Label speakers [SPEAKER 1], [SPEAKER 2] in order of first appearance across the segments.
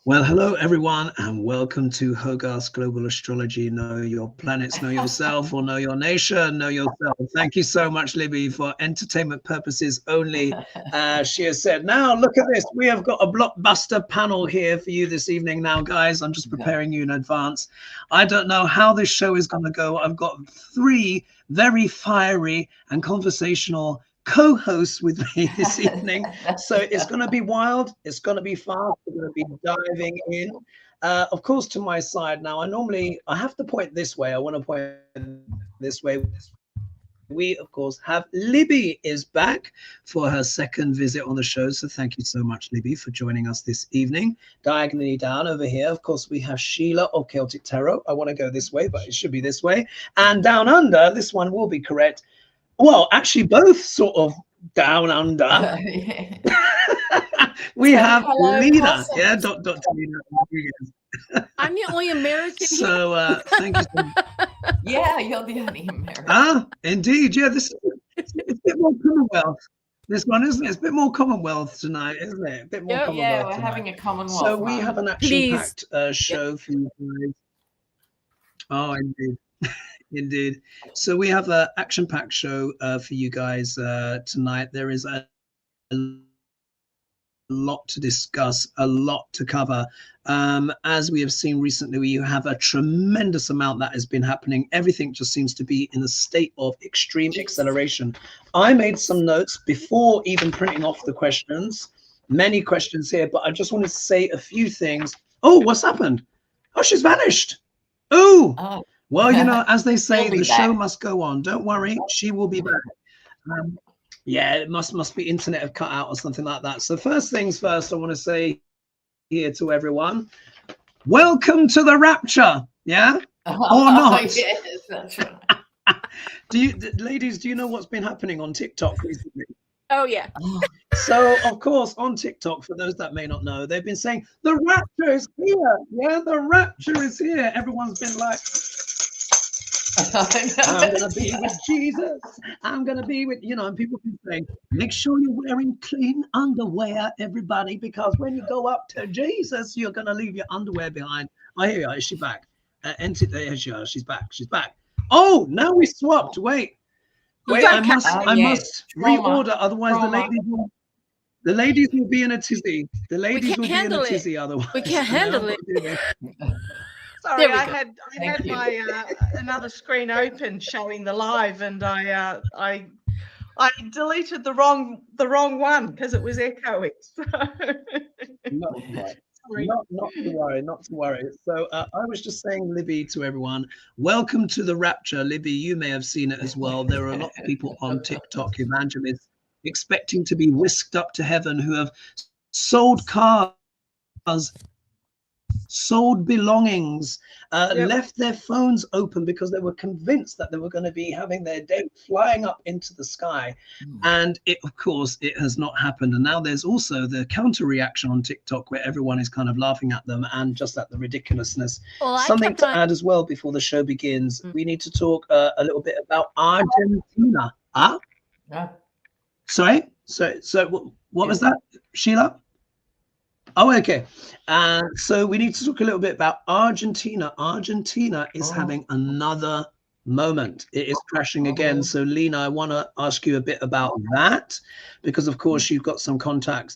[SPEAKER 1] Well, hello everyone, and welcome to Hogarth's Global Astrology. Know your planets, know yourself, or know your nation, know yourself. Thank you so much, Libby, for entertainment purposes only. She has said, now look at this. We have got a blockbuster panel here for you this evening. Now, guys, I'm just preparing you in advance. I don't know how this show is going to go. I've got three very fiery and conversational co-hosts with me this evening, so it's going to be wild, it's going to be fast, we're going to be diving in. Of course, to my side now, I have to point this way, I want to point this way. We of course have Libby is back for her second visit on the show, so thank you so much, Libby, for joining us this evening. Diagonally down over here, of course, we have Sheila of Celtic Tarot. I want to go this way, but it should be this way. And down under, this one will be correct. Well, actually, both sort of down under. We have Lena, yeah, Dr. Lena Rodriguez.
[SPEAKER 2] I'm the only American.
[SPEAKER 1] So thank you so much.
[SPEAKER 3] Yeah, you're the only American.
[SPEAKER 1] Ah, indeed, yeah. It's a bit more Commonwealth. This one, isn't it? It's a bit more Commonwealth tonight, isn't it? A bit more Commonwealth.
[SPEAKER 3] Yeah, we're
[SPEAKER 1] tonight.
[SPEAKER 3] having a Commonwealth.
[SPEAKER 1] So we have an action-packed show for you guys. Oh, indeed. Indeed. So we have an action-packed show for you guys tonight. There is a lot to discuss, a lot to cover. As we have seen recently, we have a tremendous amount that has been happening. Everything just seems to be in a state of extreme acceleration. I made some notes before even printing off the questions. Many questions here, but I just wanted to say a few things. Oh, what's happened? Oh, she's vanished. Oh. Well, you know, as they say, the show must go on. Don't worry, she will be back. Yeah, it must be internet have cut out or something like that. So first things first, I want to say here to everyone, welcome to the rapture. Yeah, or not?
[SPEAKER 3] Yes, that's right.
[SPEAKER 1] Ladies, do you know what's been happening on TikTok recently?
[SPEAKER 2] Oh yeah.
[SPEAKER 1] So of course on TikTok, for those that may not know, they've been saying the rapture is here. Yeah, the rapture is here. Everyone's been like, I'm gonna be with Jesus. I'm gonna be with, you know, and people can say, make sure you're wearing clean underwear, everybody, because when you go up to Jesus, you're gonna leave your underwear behind. I hear you. Is she back? She's back. She's back. Oh, now we swapped. Wait. I must reorder, otherwise the ladies will be in a tizzy. The ladies will be in a tizzy otherwise.
[SPEAKER 2] We can't handle it.
[SPEAKER 4] Sorry, I had my another screen open showing the live, and I deleted the wrong one because it was echoing. So.
[SPEAKER 1] Not to worry. So I was just saying, Libby, to everyone, welcome to the rapture. Libby, you may have seen it as well. There are a lot of people on TikTok, evangelists, expecting to be whisked up to heaven, who have sold cars, sold belongings, left their phones open because they were convinced that they were going to be having their date flying up into the sky. And it, of course, it has not happened. And now there's also the counter reaction on TikTok where everyone is kind of laughing at them and just at the ridiculously. Well, something to add as well before the show begins. We need to talk a little bit about Argentina. Sorry? So what was that, Sheila? Oh, okay. So we need to talk a little bit about Argentina. Argentina is having another moment. It is crashing again. So, Lena, I want to ask you a bit about that because, of course, you've got some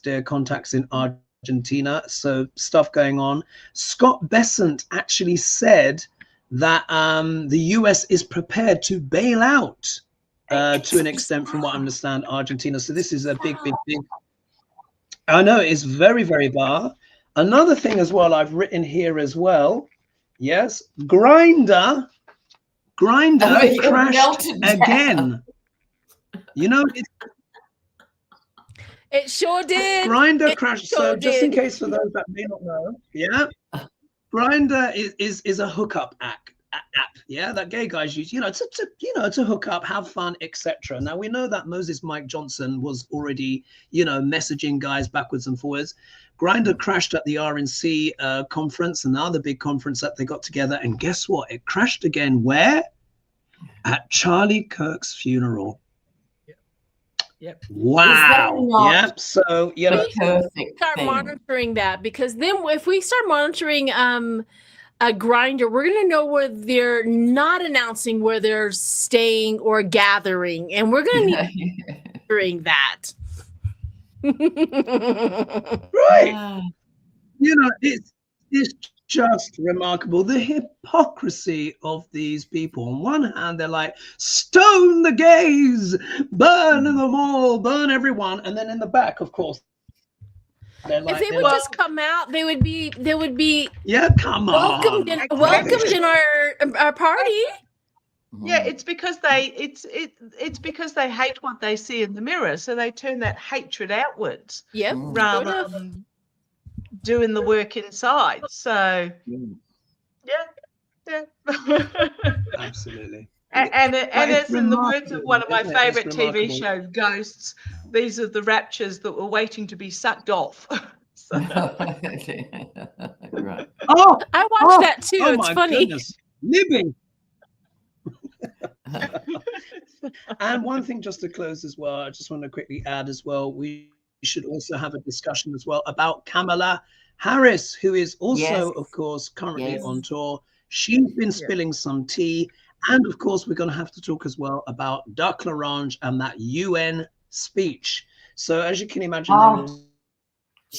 [SPEAKER 1] dear contacts in Argentina. So stuff going on. Scott Bessent actually said that the US is prepared to bail out to an extent, from what I understand, Argentina. So this is a big. I know it's very, very bar. Another thing as well I've written here as well. Yes, Grinder crashed again. You know,
[SPEAKER 2] it sure did.
[SPEAKER 1] Grinder crashed. So just in case for those that may not know, yeah, Grinder is a hookup app. Yeah, that gay guys use, to hook up, have fun, etc. Now we know that Moses Mike Johnson was already, messaging guys backwards and forwards. Grindr crashed at the RNC conference, another big conference that they got together, and guess what? It crashed again. Where? At Charlie Kirk's funeral.
[SPEAKER 4] Yep.
[SPEAKER 1] Wow. Yep. So
[SPEAKER 2] we start monitoring that, because then if we start monitoring a grinder, we're going to know where they're not announcing where they're staying or gathering, and we're going to need monitoring that.
[SPEAKER 1] Right. You know, it's just remarkable, the hypocrisy of these people. On one hand, they're like, stone the gays, burn them all, burn everyone, and then in the back, of course, they're like,
[SPEAKER 2] if they would just come out, they would be
[SPEAKER 1] yeah, come
[SPEAKER 2] welcomed
[SPEAKER 1] on,
[SPEAKER 2] welcomed in our party.
[SPEAKER 4] Yeah, it's because it's because they hate what they see in the mirror, so they turn that hatred outwards.
[SPEAKER 2] Yep.
[SPEAKER 4] Rather than doing the work inside. So yeah.
[SPEAKER 1] Absolutely.
[SPEAKER 4] And it's in the words of one of my favorite TV shows, Ghosts, these are the raptures that were waiting to be sucked off.
[SPEAKER 3] Right.
[SPEAKER 2] Oh, I watched that too. It's funny.
[SPEAKER 1] Goodness. Libby. And one thing just to close as well, I just want to quickly add as well, we should also have a discussion as well about Kamala Harris, who is also, of course, currently on tour. She's been spilling some tea. And of course, we're going to have to talk as well about Duck L'Orange and that UN speech. So as you can imagine,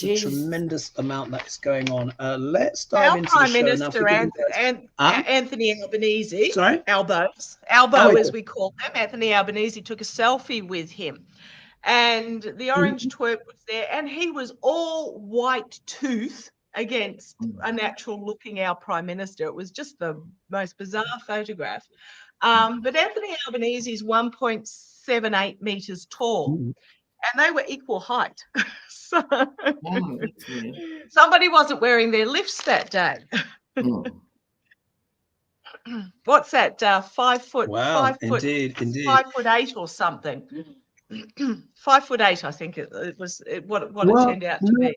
[SPEAKER 1] there's a tremendous amount that is going on. Let's dive into the show now.
[SPEAKER 4] Prime Minister Anthony Albanese, Albo, as we call him, Anthony Albanese took a selfie with him. And the orange twerp was there, and he was all white tooth against a natural looking our Prime Minister. It was just the most bizarre photograph. But Anthony Albanese is 1.78 meters tall, and they were equal height. So somebody wasn't wearing their lifts that day. What's that? 5 foot?
[SPEAKER 1] Wow,
[SPEAKER 4] 5 foot,
[SPEAKER 1] indeed.
[SPEAKER 4] 5'8" or something. 5'8", I think it was what it turned out to be.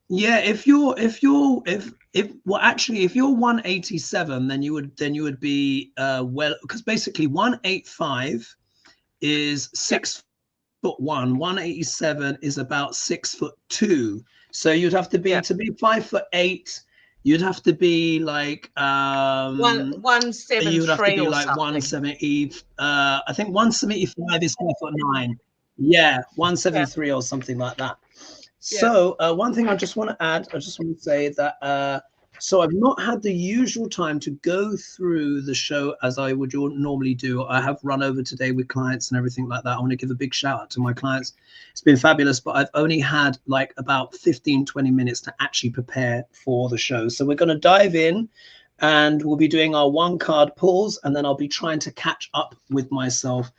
[SPEAKER 1] Yeah, if you're 187, then you would be well, because basically 185 is 6'1", 187 is about 6'2". So you'd have to be 5'8". You'd have to be like
[SPEAKER 4] 173.
[SPEAKER 1] You'd have to be like
[SPEAKER 4] something.
[SPEAKER 1] 170. I think 175 is 5'9". Yeah, 173 or something like that. So one thing I just want to add, I just want to say that so I've not had the usual time to go through the show as I would normally do. I have run over today with clients and everything like that. I want to give a big shout out to my clients. It's been fabulous, but I've only had like about 15-20 minutes to actually prepare for the show. So we're going to dive in and we'll be doing our one card pulls, and then I'll be trying to catch up with myself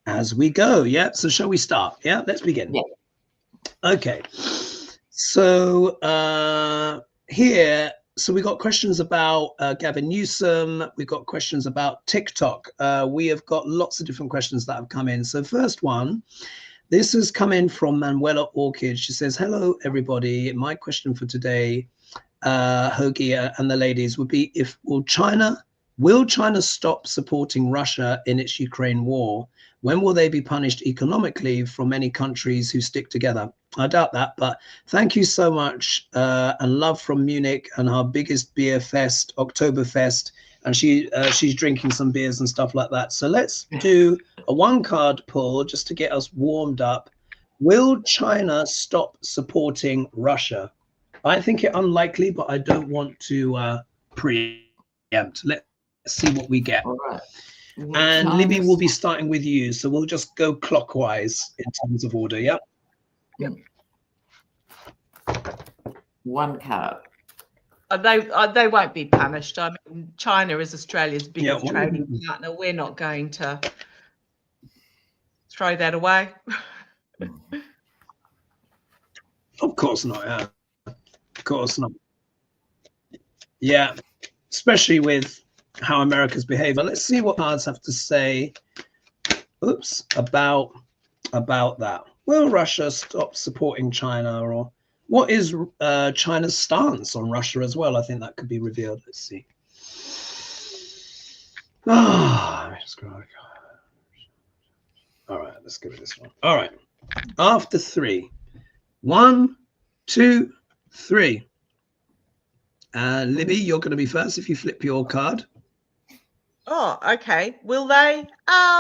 [SPEAKER 1] as we go. Yeah. So shall we start? Yeah, let's begin. Okay. So here, so we got questions about Gavin Newsom. We've got questions about TikTok. We have got lots of different questions that have come in. So first one, this has come in from Manuela Orchid. She says, hello, everybody. My question for today, Hoagie and the ladies, would be, will China stop supporting Russia in its Ukraine war? When will they be punished economically from many countries who stick together? I doubt that, but thank you so much, and love from Munich and our biggest beer fest, Oktoberfest, and she's drinking some beers and stuff like that. So let's do a one card pull just to get us warmed up. Will China stop supporting Russia? I think it unlikely, but I don't want to preempt. Let's see what we get.
[SPEAKER 3] All right.
[SPEAKER 1] And Libby will be starting with you, so we'll just go clockwise in terms of order. Yep.
[SPEAKER 3] One card.
[SPEAKER 4] They won't be punished. I mean, China is Australia's biggest trading partner. We're not going to throw that away.
[SPEAKER 1] Of course not. Yeah. Of course not. Yeah, especially with how America's behaving. Let's see what cards have to say. About that. Will Russia stop supporting China, or what is China's stance on Russia as well? I think that could be revealed. Let's see. All right, let's give it this one. All right. After 3. 1, 2, 3. Libby, you're going to be first if you flip your card.
[SPEAKER 4] Oh, okay. Will they?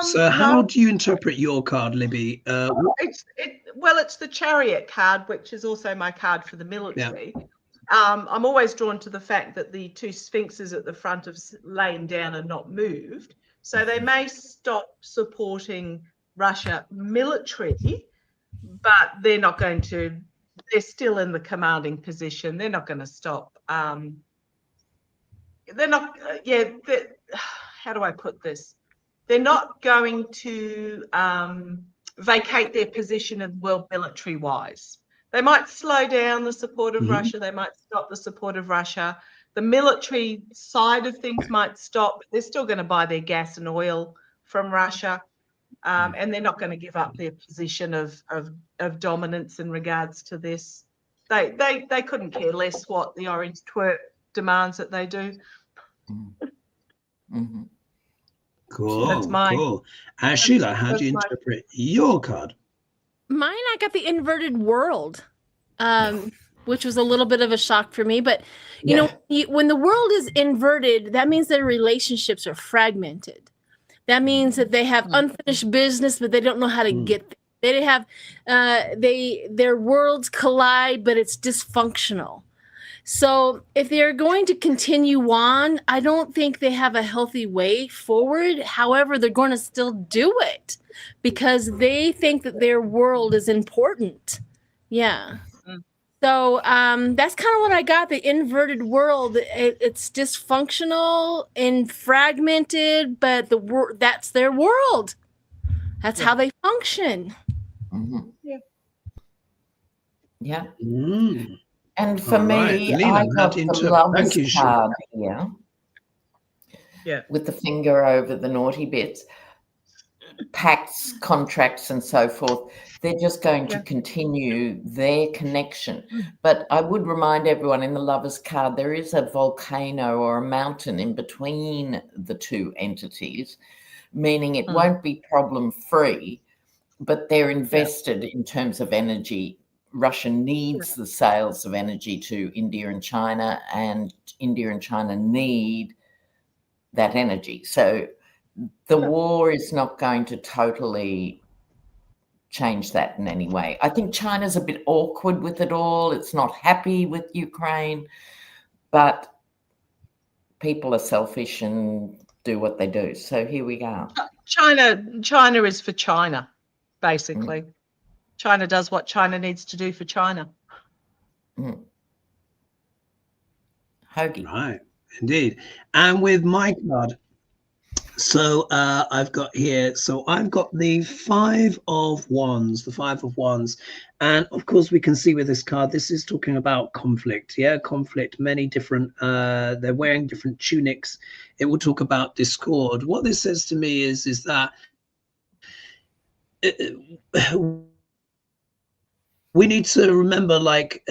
[SPEAKER 1] So how
[SPEAKER 4] no.
[SPEAKER 1] do you interpret your card, Libby?
[SPEAKER 4] It's the Chariot card, which is also my card for the military. Yeah. I'm always drawn to the fact that the 2 sphinxes at the front have lain down and not moved. So they may stop supporting Russia military, but they're not going to. They're still in the commanding position. They're not going to stop. They're not. How do I put this? They're not going to vacate their position in world military-wise. They might slow down the support of Russia. They might stop the support of Russia. The military side of things might stop, but they're still going to buy their gas and oil from Russia. And they're not going to give up their position of dominance in regards to this. They couldn't care less what the orange twerp demands that they do.
[SPEAKER 3] Mm-hmm.
[SPEAKER 1] Cool.
[SPEAKER 4] That's mine.
[SPEAKER 1] Cool. Sheila, how do you interpret your card?
[SPEAKER 2] Mine, I got the inverted world, which was a little bit of a shock for me. But, you know, when the world is inverted, that means their relationships are fragmented. That means that they have unfinished business, but they don't know how to get there. They have, their worlds collide, but it's dysfunctional. So if they're going to continue on, I don't think they have a healthy way forward. However, they're going to still do it because they think that their world is important. Yeah. So that's kind of what I got, the inverted world. It's dysfunctional and fragmented, but that's their world. That's how they function.
[SPEAKER 3] Yeah.
[SPEAKER 1] And
[SPEAKER 3] for me, Lena, I got the Lovers card here.
[SPEAKER 4] Yeah.
[SPEAKER 3] With the finger over the naughty bits. Pacts, contracts, and so forth. They're just going to continue their connection. But I would remind everyone in the Lovers card, there is a volcano or a mountain in between the 2 entities, meaning it won't be problem-free, but they're invested in terms of energy. Russia needs the sales of energy to India and China, and India and China need that energy. So the war is not going to totally change that in any way. I think China's a bit awkward with it all. It's not happy with Ukraine, but people are selfish and do what they do. So here we go.
[SPEAKER 4] China is for China, basically. China does what China needs to do for China.
[SPEAKER 3] Hoagie.
[SPEAKER 1] Right, indeed. And with my card, so I've got here, so I've got the 5 of Wands, and of course we can see with this card, this is talking about conflict. Conflict, many different, they're wearing different tunics. It will talk about discord. What this says to me is that we need to remember, like,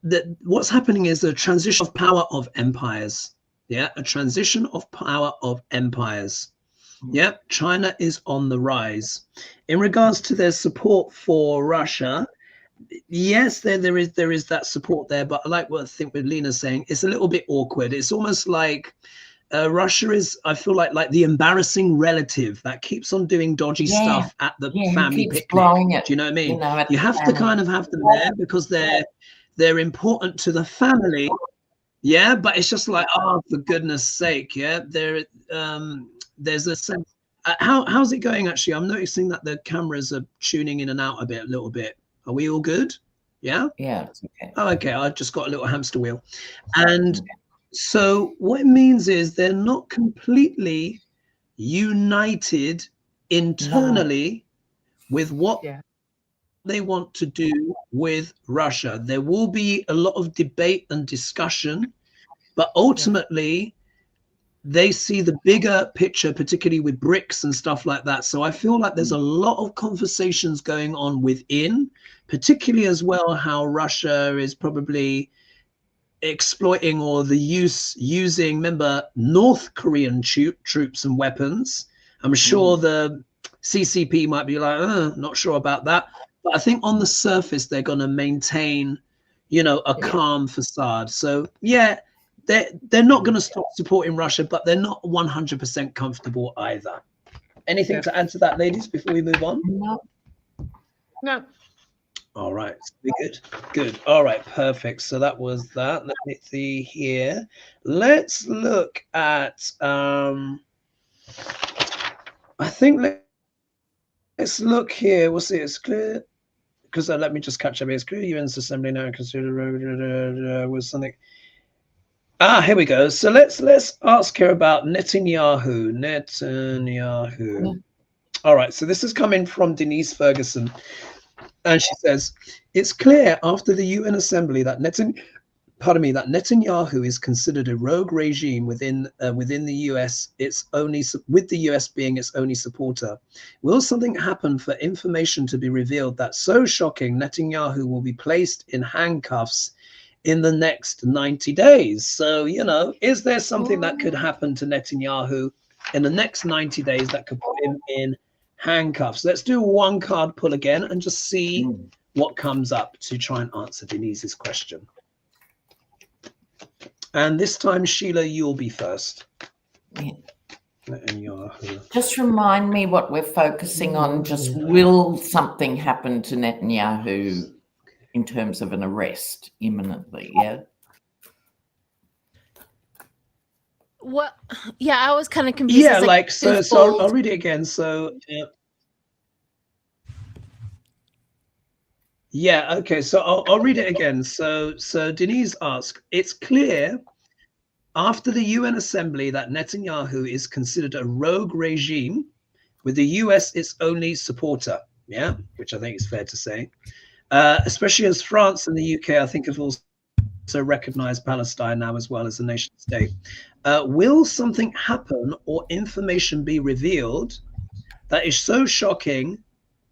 [SPEAKER 1] that what's happening is a transition of power of empires. A transition of power of empires. China is on the rise. In regards to their support for Russia, yes, there is that support there, but I like what I think with Lena's saying, it's a little bit awkward. It's almost like Russia is, I feel like the embarrassing relative that keeps on doing dodgy stuff at the family picnic. Do you know what I mean? You have to kind of have them there because they're important to the family. But it's just like, oh, for goodness sake, there's a sense. How's it going, actually? I'm noticing that the cameras are tuning in and out a little bit. Are we all good? Yeah,
[SPEAKER 3] it's okay.
[SPEAKER 1] Oh, okay. I've just got a little hamster wheel. And so what it means is they're not completely united internally with what they want to do with Russia. There will be a lot of debate and discussion, but ultimately they see the bigger picture, particularly with BRICS and stuff like that. So I feel like there's a lot of conversations going on within, particularly as well how Russia is probably exploiting or using, remember, North Korean troops and weapons. I'm sure the CCP might be like, not sure about that. But I think on the surface, they're going to maintain, you know, a calm facade. So, yeah, they're not going to stop supporting Russia, but they're not 100% comfortable either. Anything to add to that, ladies, before we move on?
[SPEAKER 4] No.
[SPEAKER 1] All right, good. All right, perfect. So that was that. Let me see here. Let's look at I think let's look here. We'll see. It's clear because let me just catch up here. It's clear UN's assembly now consider was something. Here we go. So let's ask her about Netanyahu. All right, so this is coming from Denise Ferguson. And she says, it's clear after the UN assembly that Netanyahu is considered a rogue regime within the US. With the US being its only supporter. Will something happen for information to be revealed that's so shocking Netanyahu will be placed in handcuffs in the next 90 days? So, you know, is there something that could happen to Netanyahu in the next 90 days that could put him in handcuffs? Let's do one card pull again and just see what comes up to try and answer Denise's question. And this time, Sheila, you'll be first.
[SPEAKER 3] Just remind me what we're focusing on. Just will something happen to Netanyahu in terms of an arrest imminently? Yeah.
[SPEAKER 2] Well, yeah, I was kind of confused.
[SPEAKER 1] Yeah, like so I'll read it again. So yeah, okay, so I'll read it again. So Denise asked, it's clear after the UN assembly that Netanyahu is considered a rogue regime with the US its only supporter. Yeah, which I think is fair to say, especially as France and the UK, I think, have also recognized Palestine now as well as a nation state. Will something happen or information be revealed that is so shocking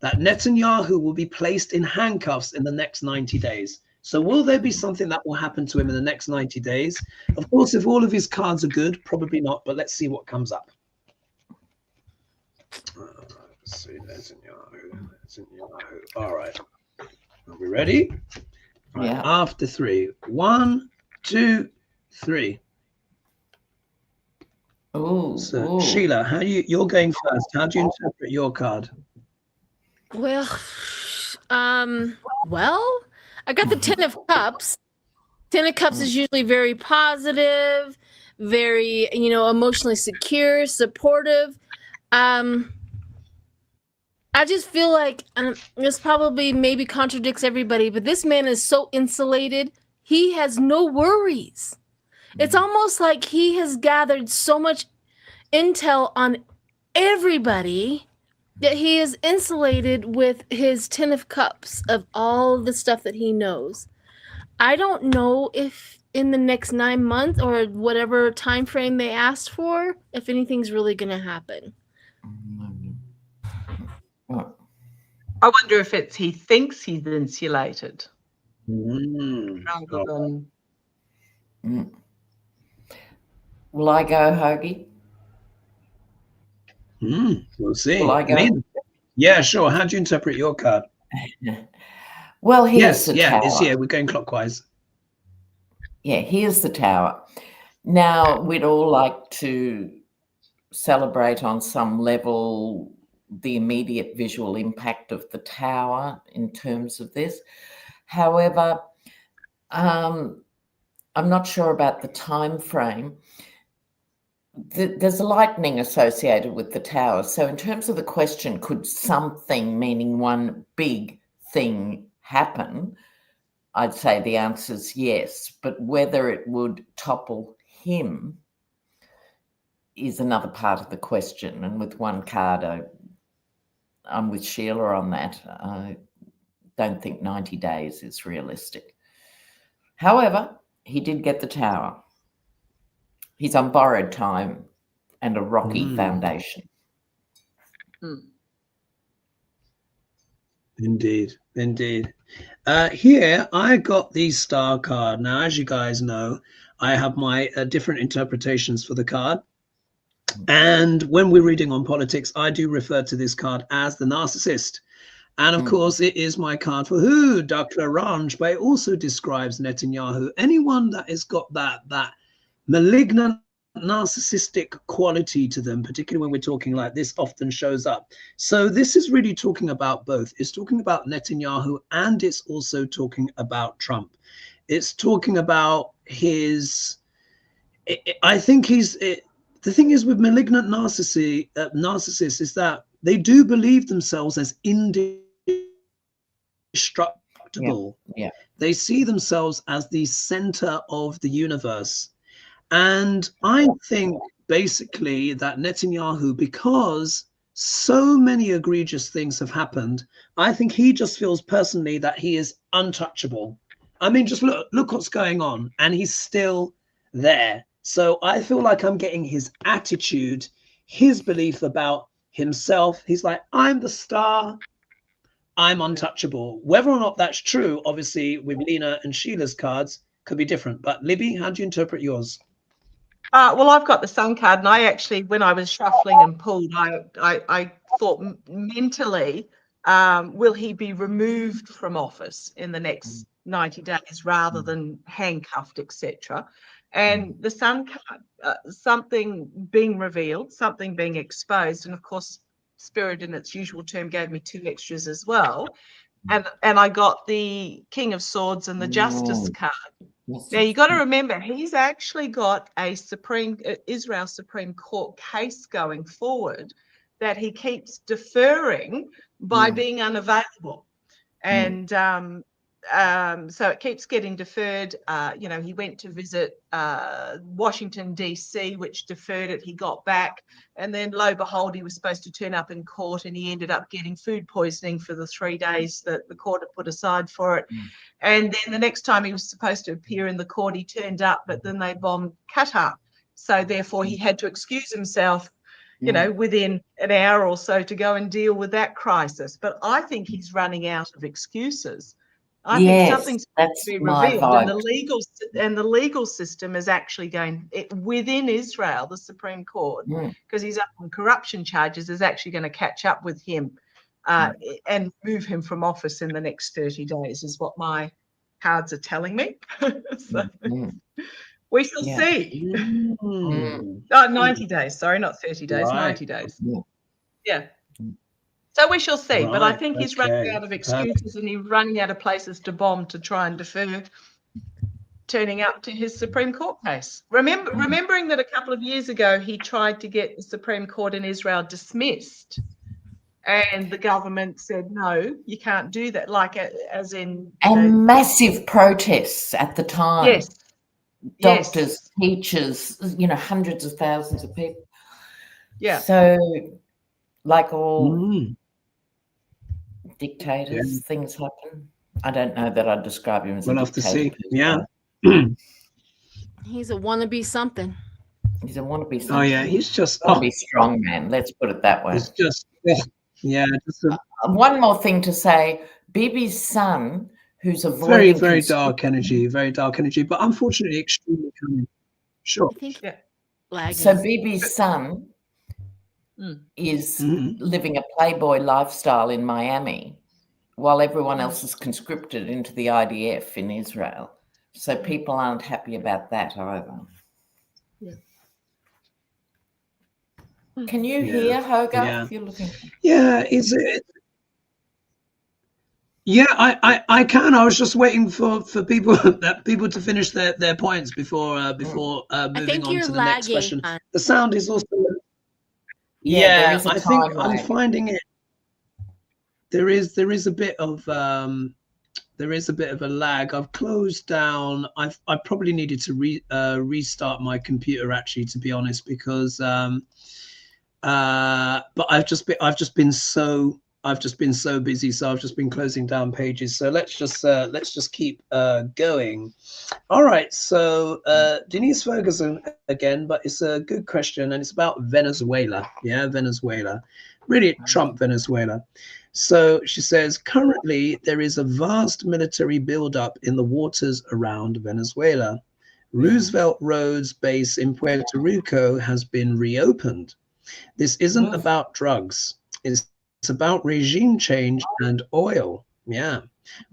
[SPEAKER 1] that Netanyahu will be placed in handcuffs in the next 90 days? So will there be something that will happen to him in the next 90 days? Of course, if all of his cards are good, probably not, but let's see what comes up. Let's see, Netanyahu. All right. Are we ready? Right,
[SPEAKER 3] yeah.
[SPEAKER 1] After 3. 1, 2, 3.
[SPEAKER 3] Oh,
[SPEAKER 1] so Sheila, you're going first. How do you interpret your card?
[SPEAKER 2] Well, I got the 10 of Cups. 10 of Cups is usually very positive, very, you know, emotionally secure, supportive. I just feel like this probably maybe contradicts everybody, but this man is so insulated. He has no worries. It's almost like he has gathered so much intel on everybody that he is insulated with his 10 of Cups of all the stuff that he knows. I don't know if in the next 9 months or whatever time frame they asked for, if anything's really going to happen.
[SPEAKER 4] I wonder if he thinks he's insulated rather than.
[SPEAKER 3] Will I go, Hoagie?
[SPEAKER 1] We'll see.
[SPEAKER 3] Will I go?
[SPEAKER 1] Yeah, sure. How do you interpret your card?
[SPEAKER 3] Well, here's the tower.
[SPEAKER 1] We're going clockwise.
[SPEAKER 3] Yeah, here's the tower. Now, we'd all like to celebrate on some level the immediate visual impact of the tower in terms of this. However, I'm not sure about the time frame. There's lightning associated with the tower. So in terms of the question, could something, meaning one big thing, happen? I'd say the answer is yes. But whether it would topple him is another part of the question. And with one card, I'm with Sheila on that. I don't think 90 days is realistic. However, he did get the tower. He's on borrowed time and a rocky foundation.
[SPEAKER 1] Indeed. Here, I got the star card. Now, as you guys know, I have my different interpretations for the card. And when we're reading on politics, I do refer to this card as the narcissist. And of course, it is my card for who? Dr. Ranj, but it also describes Netanyahu. Anyone that has got that malignant narcissistic quality to them, particularly when we're talking like this, often shows up. So this is really talking about both. It's talking about Netanyahu, and it's also talking about Trump. It's talking about his, I think he's, the thing is with malignant narcissists is that they do believe themselves as indestructible.
[SPEAKER 3] Yeah.
[SPEAKER 1] They see themselves as the center of the universe. And I think basically that Netanyahu, because so many egregious things have happened, I think he just feels personally that he is untouchable. I mean, just look what's going on, and he's still there. So I feel like I'm getting his attitude, his belief about himself. He's like, I'm the star, I'm untouchable. Whether or not that's true, obviously, with Lena and Sheila's cards could be different. But Libby, how do you interpret yours?
[SPEAKER 4] Well, I've got the Sun card, and I actually, when I was shuffling and pulled, I thought mentally, will he be removed from office in the next 90 days rather than handcuffed, etc. And the Sun card, something being revealed, something being exposed, and of course, Spirit in its usual term gave me 2 extras as well. And I got the King of Swords and the Justice card. Now, you got to remember, he's actually got a Israel Supreme Court case going forward that he keeps deferring by being unavailable. And so it keeps getting deferred. You know, he went to visit Washington, D.C., which deferred it. He got back. And then, lo and behold, he was supposed to turn up in court, and he ended up getting food poisoning for the 3 days that the court had put aside for it. And then the next time he was supposed to appear in the court, he turned up, but then they bombed Qatar. So therefore, he had to excuse himself, you know, within an hour or so to go and deal with that crisis. But I think he's running out of excuses. I think something's going to be revealed, and the legal system is actually going within Israel. The Supreme Court, because he's up on corruption charges, is actually going to catch up with him and move him from office in the next 30 days, is what my cards are telling me. So we shall see. 90 days, sorry, not 30 days, 90 days. Yeah. So we shall see, but I think he's running out of excuses, and he's running out of places to bomb to try and defer turning up to his Supreme Court case. Remembering that a couple of years ago he tried to get the Supreme Court in Israel dismissed, and the government said, no, you can't do that, like as in...
[SPEAKER 3] And massive protests at the time.
[SPEAKER 4] Yes.
[SPEAKER 3] Doctors, teachers, you know, hundreds of thousands of people.
[SPEAKER 4] Yeah.
[SPEAKER 3] So, like all dictators, things happen. I don't know that I'd describe him as a dictator.
[SPEAKER 1] We'll have to see. Yeah.
[SPEAKER 2] He's a wannabe something.
[SPEAKER 3] He's a wannabe something.
[SPEAKER 1] Oh, yeah. He's just...
[SPEAKER 3] Wannabe strong man. Let's put it that way.
[SPEAKER 1] It's just... Yeah.
[SPEAKER 3] One more thing to say. Bibi's son, who's a
[SPEAKER 1] very, very dark energy, but unfortunately extremely cunning. Sure.
[SPEAKER 2] I think
[SPEAKER 3] so Bibi's son is living a playboy lifestyle in Miami, while everyone else is conscripted into the IDF in Israel. So people aren't happy about that either.
[SPEAKER 4] Yeah.
[SPEAKER 3] Can you hear Hogarth?
[SPEAKER 1] Yeah.
[SPEAKER 3] You're looking.
[SPEAKER 1] Yeah, is it? Yeah, I can. I was just waiting for people to finish their points before moving on to the next question. The sound is also. Yeah, I think I'm finding it. There is a bit of a lag. I've closed down. I probably needed to restart my computer, actually, to be honest, because but I've just been so busy, so I've just been closing down pages. So let's just keep going. All right, so Denise Ferguson again, but it's a good question, and it's about Venezuela. Yeah, Venezuela, really Trump Venezuela. So she says, currently there is a vast military buildup in the waters around Venezuela. Roosevelt Roads base in Puerto Rico has been reopened. This isn't about drugs. It's about regime change and oil. Yeah.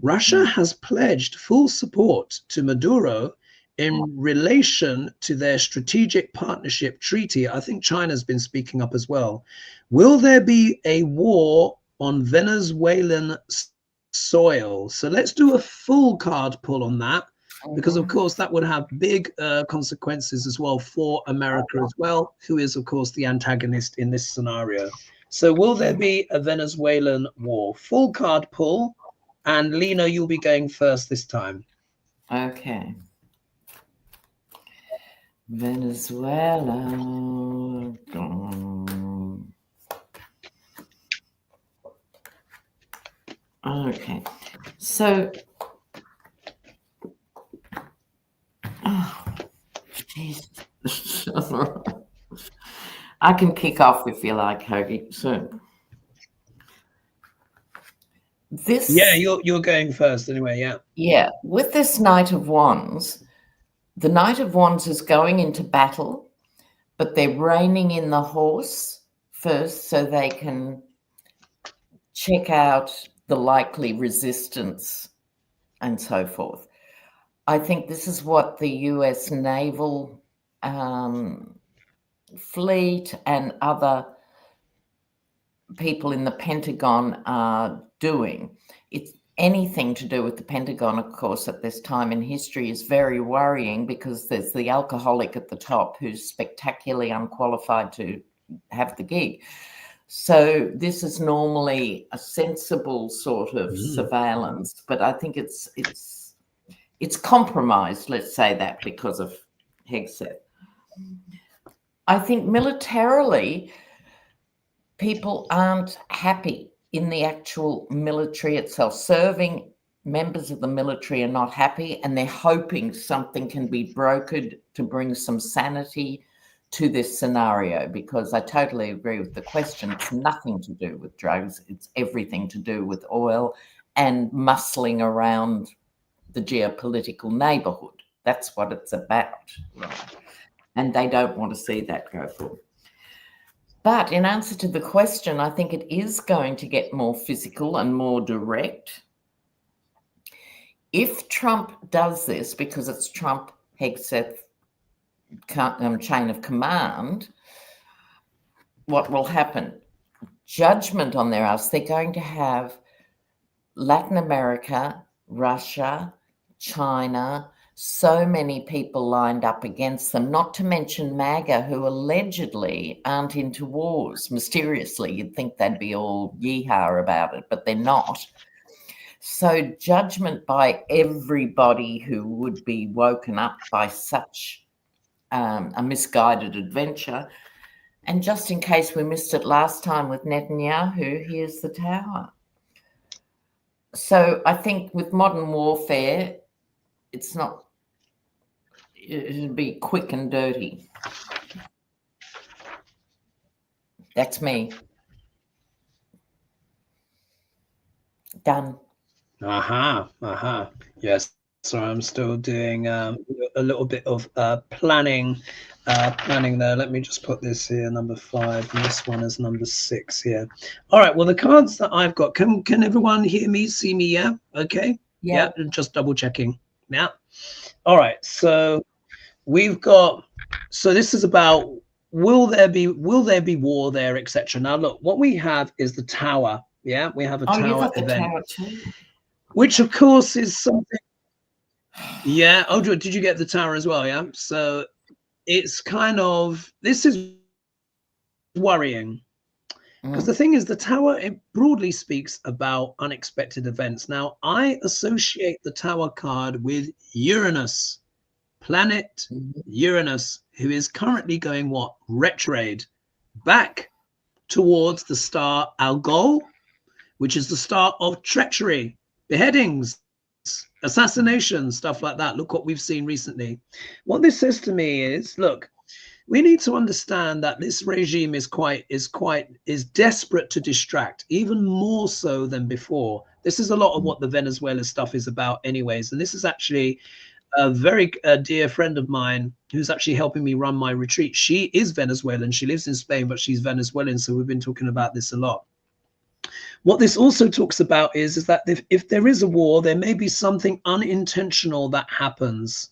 [SPEAKER 1] Russia has pledged full support to Maduro in relation to their strategic partnership treaty. I think China's been speaking up as well. Will there be a war on Venezuelan soil? So let's do a full card pull on that, because of course that would have big consequences as well for America as well, who is of course the antagonist in this scenario. So will there be a Venezuelan war? Full card pull, and Lena, you'll be going first this time.
[SPEAKER 3] Okay. Venezuela. Okay. So, oh, geez. I can kick off if you like, Hoagie. So, this.
[SPEAKER 1] Yeah, you're going first anyway. Yeah.
[SPEAKER 3] Yeah. With this Knight of Wands, the Knight of Wands is going into battle, but they're reining in the horse first so they can check out the likely resistance and so forth. I think this is what the US naval fleet and other people in the Pentagon are doing. It's anything to do with the Pentagon, of course, at this time in history is very worrying, because there's the alcoholic at the top who's spectacularly unqualified to have the gig. So this is normally a sensible sort of surveillance, but I think it's compromised, let's say that, because of Hegseth. I think militarily, people aren't happy in the actual military itself. Serving members of the military are not happy, and they're hoping something can be brokered to bring some sanity to this scenario, because I totally agree with the question. It's nothing to do with drugs. It's everything to do with oil and muscling around the geopolitical neighborhood. That's what it's about, right? And they don't want to see that go forward. But in answer to the question, I think it is going to get more physical and more direct. If Trump does this, because it's Trump, Hegseth, chain of command, what will happen? Judgment on their ass. They're going to have Latin America, Russia, China, so many people lined up against them, not to mention MAGA, who allegedly aren't into wars. Mysteriously, you'd think they'd be all yeehaw about it, but they're not. So judgment by everybody who would be woken up by such a misguided adventure. And just in case we missed it last time with Netanyahu, here's the tower. So I think with modern warfare, it'll be quick and dirty. That's me. Done.
[SPEAKER 1] Yes. So I'm still doing a little bit of planning there. Let me just put this here, number 5, and this one is number 6 here. All right. Well, the cards that I've got, can everyone hear me, see me? Yeah. Okay. Yeah. Just double checking. Yeah. All right. So we've got. So this is about will there be war there, etc. Now look, what we have is the tower. Yeah, we have a tower event, tower too. Which of course is something. Yeah. Oh, did you get the tower as well? Yeah. So it's kind of, this is worrying, because the thing is, the tower, it broadly speaks about unexpected events. Now, I associate the tower card with Uranus, planet Uranus, who is currently going what? Retrograde, back towards the star Algol, which is the star of treachery, beheadings, assassination, stuff like that. Look what we've seen recently. What this says to me is, look, we need to understand that this regime is desperate to distract, even more so than before. This is a lot of what the Venezuela stuff is about anyways. And this is actually a very dear friend of mine who's actually helping me run my retreat. She is Venezuelan. She lives in Spain, but she's Venezuelan. So we've been talking about this a lot. What this also talks about is that if there is a war, there may be something unintentional that happens.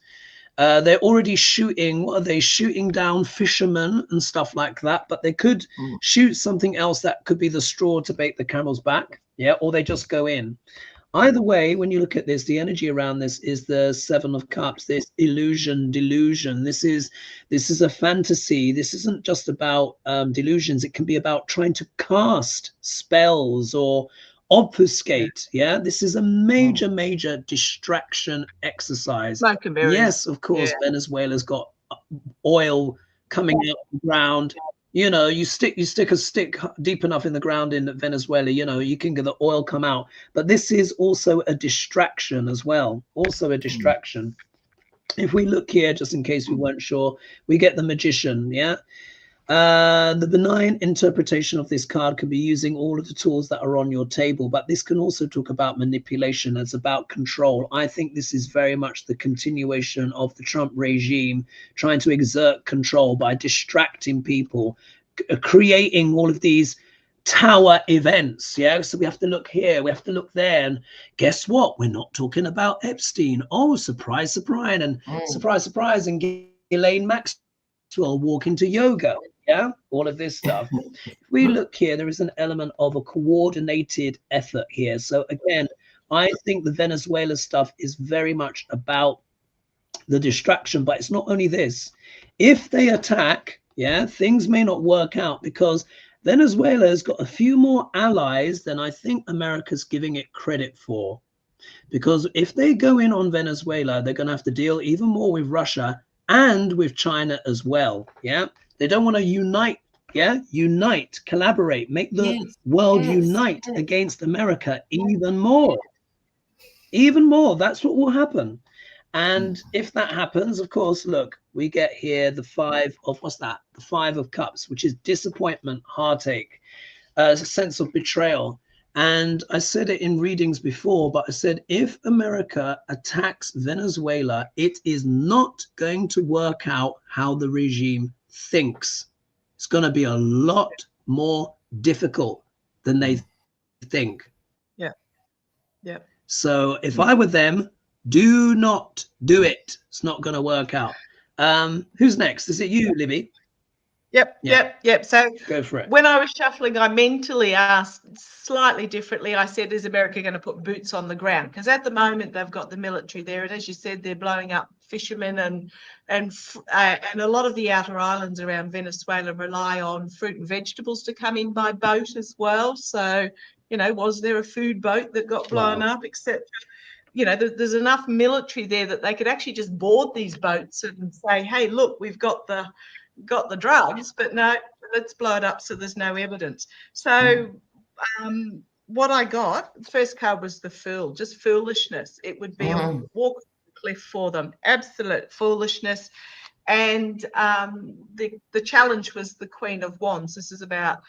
[SPEAKER 1] They're already shooting, what are they shooting down? Fishermen and stuff like that, but they could shoot something else that could be the straw to bait the camel's back, yeah, or they just go in. Either way, when you look at this, the energy around this is the Seven of Cups, this illusion, delusion. This is a fantasy. This isn't just about delusions. It can be about trying to cast spells or obfuscate. Yeah, this is a major distraction exercise. Yes, of course, Venezuela's got oil coming out of the ground. You know, you stick a stick deep enough in the ground in Venezuela, you know, you can get the oil come out. But this is also a distraction as well, also a distraction. If we look here, just in case we weren't sure, we get the Magician, yeah? The benign interpretation of this card can be using all of the tools that are on your table, but this can also talk about manipulation. It's about control. I think this is very much the continuation of the Trump regime trying to exert control by distracting people, creating all of these tower events. Yeah, so we have to look here, we have to look there, and guess what? We're not talking about Epstein. Oh, surprise, surprise, and surprise, surprise, and Ghislaine Maxwell walking to yoga. Yeah, all of this stuff. If we look here, there is an element of a coordinated effort here. So again, I think the Venezuela stuff is very much about the distraction, but it's not only this. If they attack, yeah, things may not work out because Venezuela's got a few more allies than I think America's giving it credit for. Because if they go in on Venezuela, they're going to have to deal even more with Russia and with China as well. Yeah, they don't want to unite. Yeah, unite, collaborate, make the world unite against America even more. Even more. That's what will happen. And if that happens, of course, look, we get here the Five of, what's that? The Five of Cups, which is disappointment, heartache, a sense of betrayal. And I said it in readings before, but I said, if America attacks Venezuela, it is not going to work out how the regime thinks. It's going to be a lot more difficult than they think.
[SPEAKER 4] Yeah. Yeah.
[SPEAKER 1] So if I were them, do not do it. It's not going to work out. Who's next? Is it you, Libby?
[SPEAKER 4] Yep. So
[SPEAKER 1] go for it.
[SPEAKER 4] When I was shuffling, I mentally asked slightly differently. I said, is America going to put boots on the ground? Because at the moment they've got the military there, and as you said, they're blowing up fishermen, and a lot of the outer islands around Venezuela rely on fruit and vegetables to come in by boat as well. So, you know, was there a food boat that got blown up, etc.? You know, there's enough military there that they could actually just board these boats and say, hey, look, we've got the drugs, but no, let's blow it up so there's no evidence. So what I got, the first card was the Fool, just foolishness. It would be a walk off the cliff for them, absolute foolishness. And the challenge was the Queen of Wands. This is about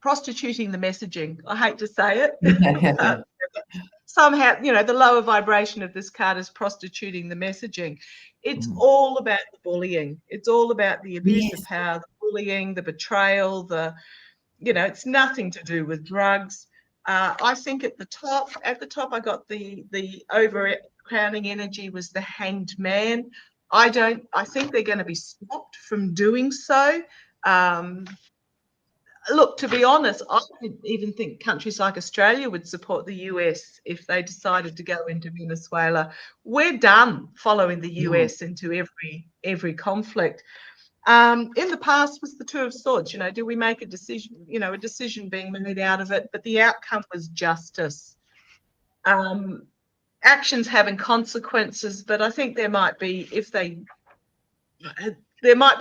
[SPEAKER 4] prostituting the messaging. I hate to say it. Somehow, you know, the lower vibration of this card is prostituting the messaging. It's all about the bullying. It's all about the abuse of power, the bullying, the betrayal, you know, it's nothing to do with drugs. I think at the top I got the overcrowding energy was the Hanged Man. I think they're going to be stopped from doing so. Look, to be honest, I don't even think countries like Australia would support the US if they decided to go into Venezuela. We're done following the US into every conflict. In the past was the Two of Swords. You know, do we make a decision? You know, a decision being made out of it, but the outcome was justice. Actions having consequences, but I think there might be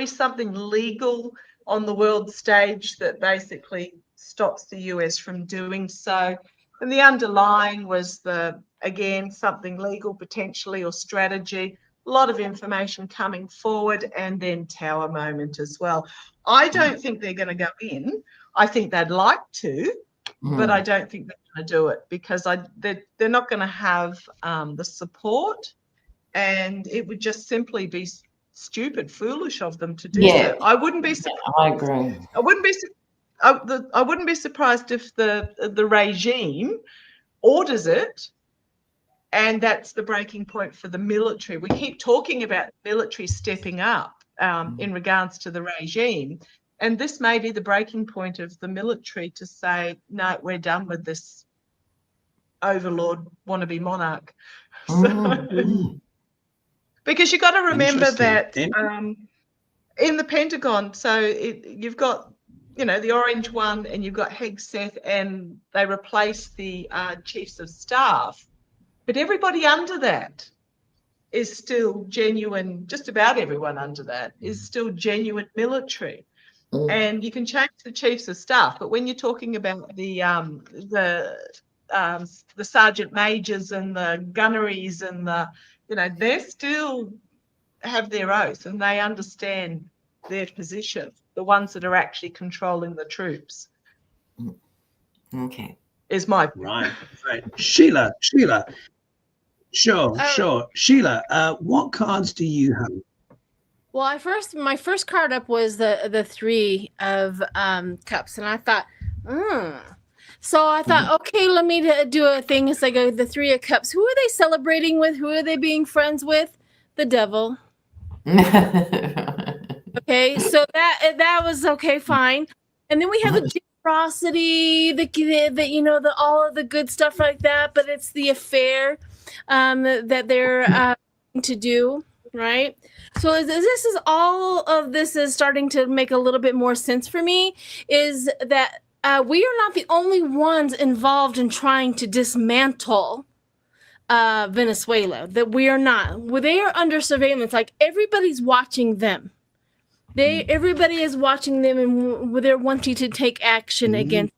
[SPEAKER 4] something legal on the world stage that basically stops the US from doing so. And the underlying was again, something legal potentially or strategy, a lot of information coming forward, and then Tower moment as well. I don't think they're going to go in. I think they'd like to, but I don't think they're going to do it because they're not going to have the support and it would just simply be stupid, foolish of them to do
[SPEAKER 3] Yeah.
[SPEAKER 4] so. I wouldn't be surprised.
[SPEAKER 3] I agree.
[SPEAKER 4] I wouldn't be surprised if the regime orders it, and that's the breaking point for the military. We keep talking about military stepping up in regards to the regime, and this may be the breaking point of the military to say, no, we're done with this overlord wannabe monarch. Because you've got to remember that in the Pentagon, so you've got, you know, the orange one, and you've got Hegseth, and they replaced the chiefs of staff. But everybody under that is still genuine, just about everyone under that is still genuine military. And you can change the chiefs of staff, but when you're talking about the sergeant majors and the gunneries and the, you know, they still have their oath and they understand their position, the ones that are actually controlling the troops.
[SPEAKER 3] Okay.
[SPEAKER 4] Is my
[SPEAKER 1] right. Sheila. Sure. Sheila, what cards do you have?
[SPEAKER 2] Well, my first card up was the 3 of cups, and I thought, So I thought, okay, let me do a thing. It's like the 3 of cups. Who are they celebrating with? Who are they being friends with? The devil. Okay, so that was okay, fine. And then we have the generosity, the you know, the all of the good stuff like that. But it's the affair that they're to do, right? So this is all of this is starting to make a little bit more sense for me. Is that we are not the only ones involved in trying to dismantle Venezuela. That we are not. They are under surveillance. Like everybody's watching them. Everybody is watching them, and they're wanting to take action against.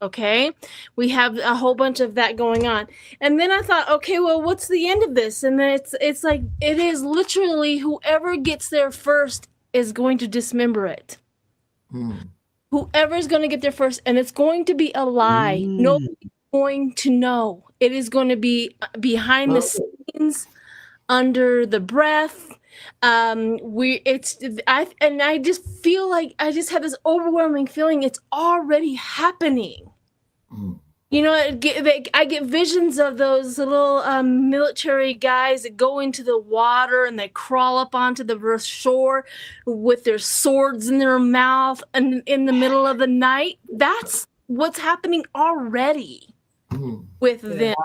[SPEAKER 2] Okay, we have a whole bunch of that going on, and then I thought, okay, well, what's the end of this? And then it's like it is literally whoever gets there first is going to dismember it. Whoever is going to get there first, and it's going to be a lie. Nobody's going to know. It is going to be behind the scenes, under the breath. I just feel like I just have this overwhelming feeling it's already happening. You know, I get visions of those little military guys that go into the water and they crawl up onto the shore with their swords in their mouth and in the middle of the night. That's what's happening already with them.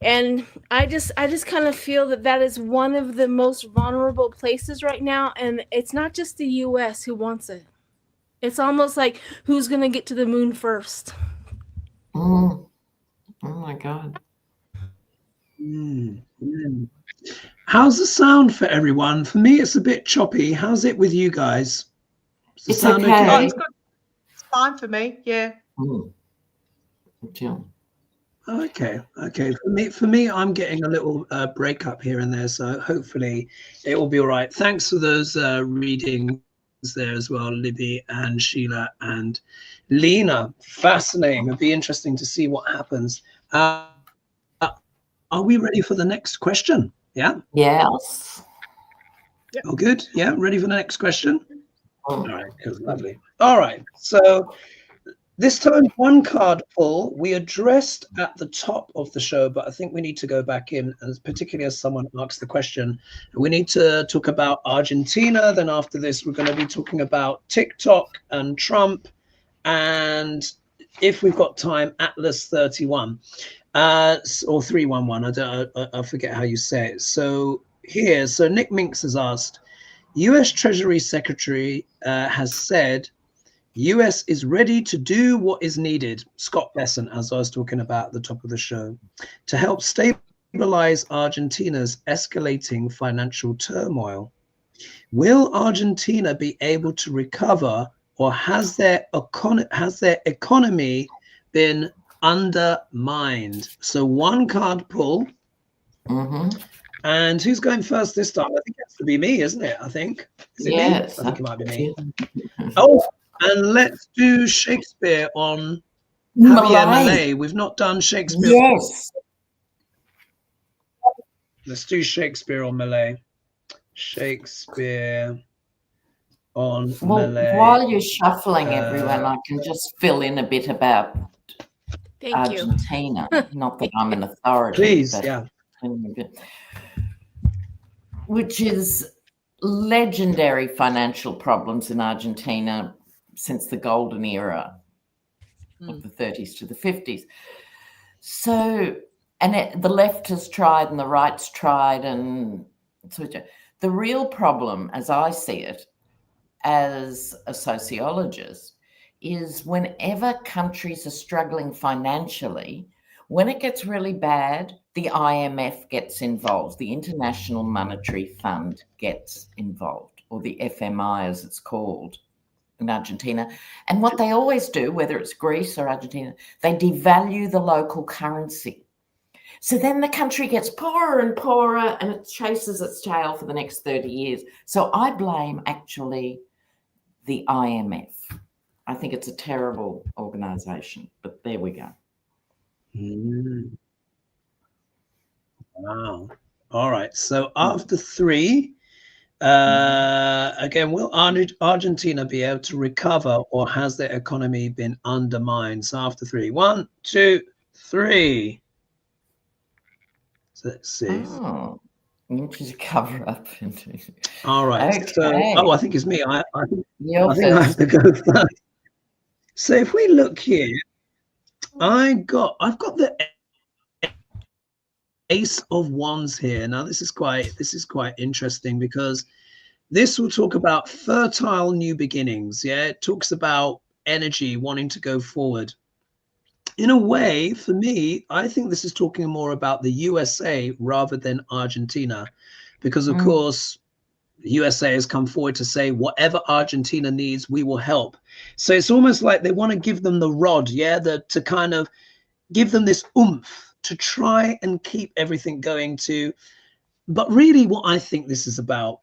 [SPEAKER 2] And I just kind of feel that is one of the most vulnerable places right now. And it's not just the U.S. who wants it. It's almost like who's going to get to the moon first.
[SPEAKER 3] Oh my God.
[SPEAKER 1] How's the sound for everyone? For me, it's a bit choppy. How's it with you guys? Does the sound okay?
[SPEAKER 4] Oh, it's good. It's fine for me. Yeah.
[SPEAKER 1] Okay. For me, I'm getting a little breakup here and there, so hopefully it will be all right. Thanks for those readings there as well, Libby and Sheila and Lena. Fascinating. It'll be interesting to see what happens. Are we ready for the next question? Yeah.
[SPEAKER 3] Yes.
[SPEAKER 1] Oh, good. Yeah. Ready for the next question? All right. Lovely. All right. So. This time, one card pull we addressed at the top of the show, but I think we need to go back in, and particularly as someone asked the question, we need to talk about Argentina. Then after this, we're going to be talking about TikTok and Trump, and if we've got time, Atlas 31 or 311. I forget how you say it. So here, Nick Minks has asked, U.S. Treasury Secretary has said, US is ready to do what is needed, Scott Besson, as I was talking about at the top of the show, to help stabilize Argentina's escalating financial turmoil. Will Argentina be able to recover, or has their economy been undermined? So one card pull. And who's going first this time? I think it has to be me, isn't it? I think. Is it me? I think it might be me. Oh. And let's do Shakespeare on Javier Milei. We've not done Shakespeare.
[SPEAKER 3] Yes.
[SPEAKER 1] Let's do Shakespeare on Malay. Shakespeare on Malay.
[SPEAKER 3] While you're shuffling, everyone, I can just fill in a bit about Argentina. Not that I'm an authority.
[SPEAKER 1] Please,
[SPEAKER 3] but
[SPEAKER 1] yeah.
[SPEAKER 3] Which is legendary financial problems in Argentina since the golden era of the 30s to the 50s. So, and the left has tried and the right's tried, and so the real problem, as I see it, as a sociologist, is whenever countries are struggling financially, when it gets really bad, the IMF gets involved, the International Monetary Fund gets involved, or the FMI as it's called in Argentina. And what they always do, whether it's Greece or Argentina, they devalue the local currency. So then the country gets poorer and poorer, and it chases its tail for the next 30 years. So I blame actually the IMF. I think it's a terrible organisation, but there we go.
[SPEAKER 1] Wow. All right. So after 3, again, will Argentina be able to recover, or has their economy been undermined? So after 3, 1, 2, 3. So let's see.
[SPEAKER 3] Oh, just cover up.
[SPEAKER 1] All right.
[SPEAKER 3] Okay.
[SPEAKER 1] So, I think it's me. I think I have to go first. So if we look here, I've got the Ace of Wands here. Now this is quite interesting, because this will talk about fertile new beginnings. Yeah, it talks about energy wanting to go forward. In a way, for me, I think this is talking more about the USA rather than Argentina, because of course USA has come forward to say whatever Argentina needs, we will help. So it's almost like they want to give them the rod, yeah, to kind of give them this oomph to try and keep everything going to. But really what I think this is about,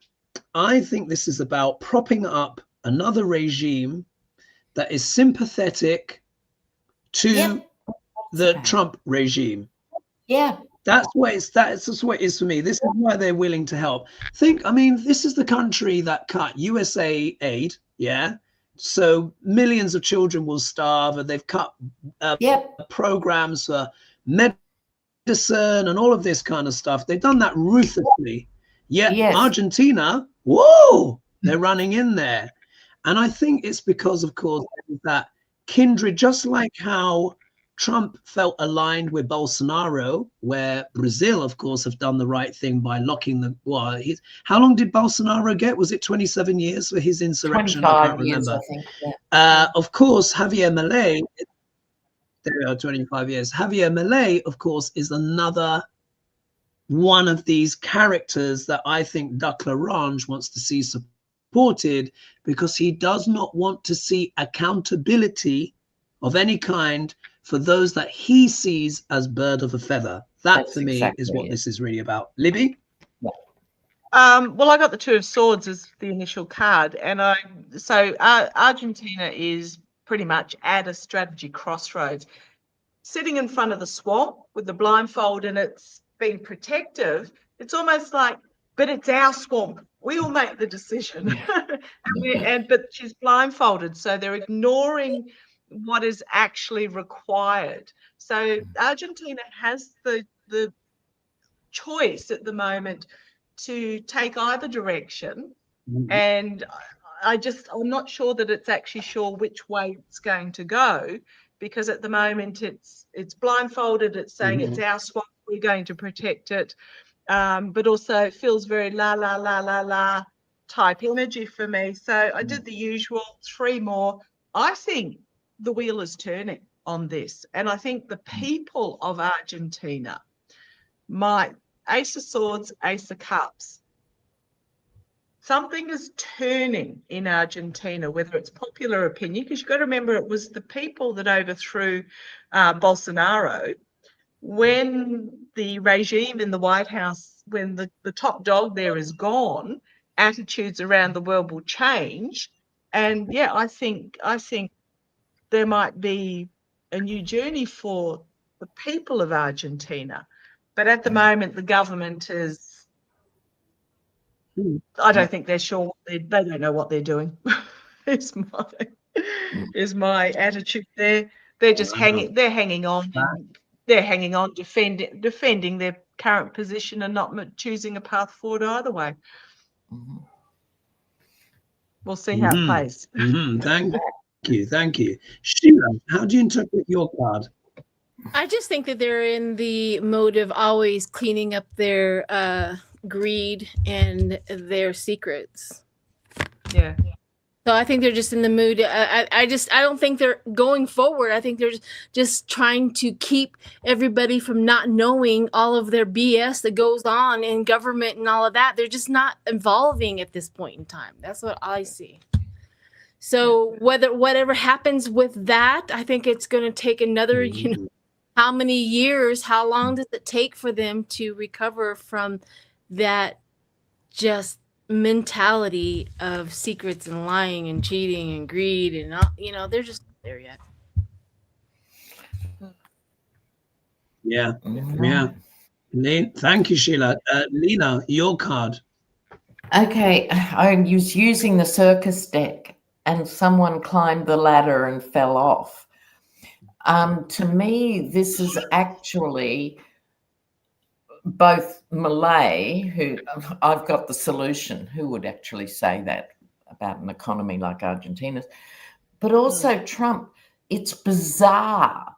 [SPEAKER 1] I think this is about propping up another regime that is sympathetic to the Trump regime.
[SPEAKER 3] Yeah.
[SPEAKER 1] That's what it is for me. This is why they're willing to help. I mean, this is the country that cut USA aid, yeah? So millions of children will starve, and they've cut programs for medicine and all of this kind of stuff. They've done that ruthlessly. Yet Argentina, whoa, they're running in there. And I think it's because, of course, that kindred, just like how Trump felt aligned with Bolsonaro, where Brazil, of course, have done the right thing by locking the. Well, how long did Bolsonaro get? Was it 27 years for his insurrection?
[SPEAKER 3] 25
[SPEAKER 1] I can't remember.
[SPEAKER 3] years, I think. Yeah.
[SPEAKER 1] Of course, Javier Milei. There we are, 25 years. Javier Milei, of course, is another one of these characters that I think Duck Larange wants to see supported, because he does not want to see accountability of any kind for those that he sees as bird of a feather. That, for me, is what this is really about. Libby?
[SPEAKER 4] Well, I got the 2 of Swords as the initial card, and Argentina is pretty much at a strategy crossroads, sitting in front of the swamp with the blindfold, and it's been protective. It's almost like, but it's our swamp. We will make the decision. But she's blindfolded, so they're ignoring what is actually required. So Argentina has the choice at the moment to take either direction, and I'm not sure that it's actually sure which way it's going to go, because at the moment it's blindfolded. It's saying it's our swamp, we're going to protect it, but also it feels very la la la la la type energy for me. So I did the usual 3 more. I think the wheel is turning on this, and I think the people of Argentina might, Ace of Swords, Ace of Cups, something is turning in Argentina, whether it's popular opinion, because you've got to remember it was the people that overthrew Bolsonaro. When the regime in the White House, when the top dog there is gone, attitudes around the world will change. And yeah, I think there might be a new journey for the people of Argentina. But at the moment, the government is, I don't think they're sure. They don't know what they're doing. is my attitude there. They're just hanging. They're hanging on. They're hanging on, defending their current position and not choosing a path forward either way. We'll see how it plays.
[SPEAKER 1] Thank you. Sheila, how do you interpret your card?
[SPEAKER 2] I just think that they're in the mode of always cleaning up their greed and their secrets.
[SPEAKER 4] Yeah.
[SPEAKER 2] So I think they're just in the mood. I don't think they're going forward. I think they're just trying to keep everybody from not knowing all of their BS that goes on in government and all of that. They're just not evolving at this point in time. That's what I see. So whatever happens with that, I think it's going to take another, how many years, how long does it take for them to recover from that just mentality of secrets and lying and cheating and greed and they're just not there yet.
[SPEAKER 1] Thank you, Sheila. Lena, your card.
[SPEAKER 3] Okay, I was using the circus deck and someone climbed the ladder and fell off. To me, this is actually both Malay, who I've got the solution, who would actually say that about an economy like Argentina's, but also Trump. It's bizarre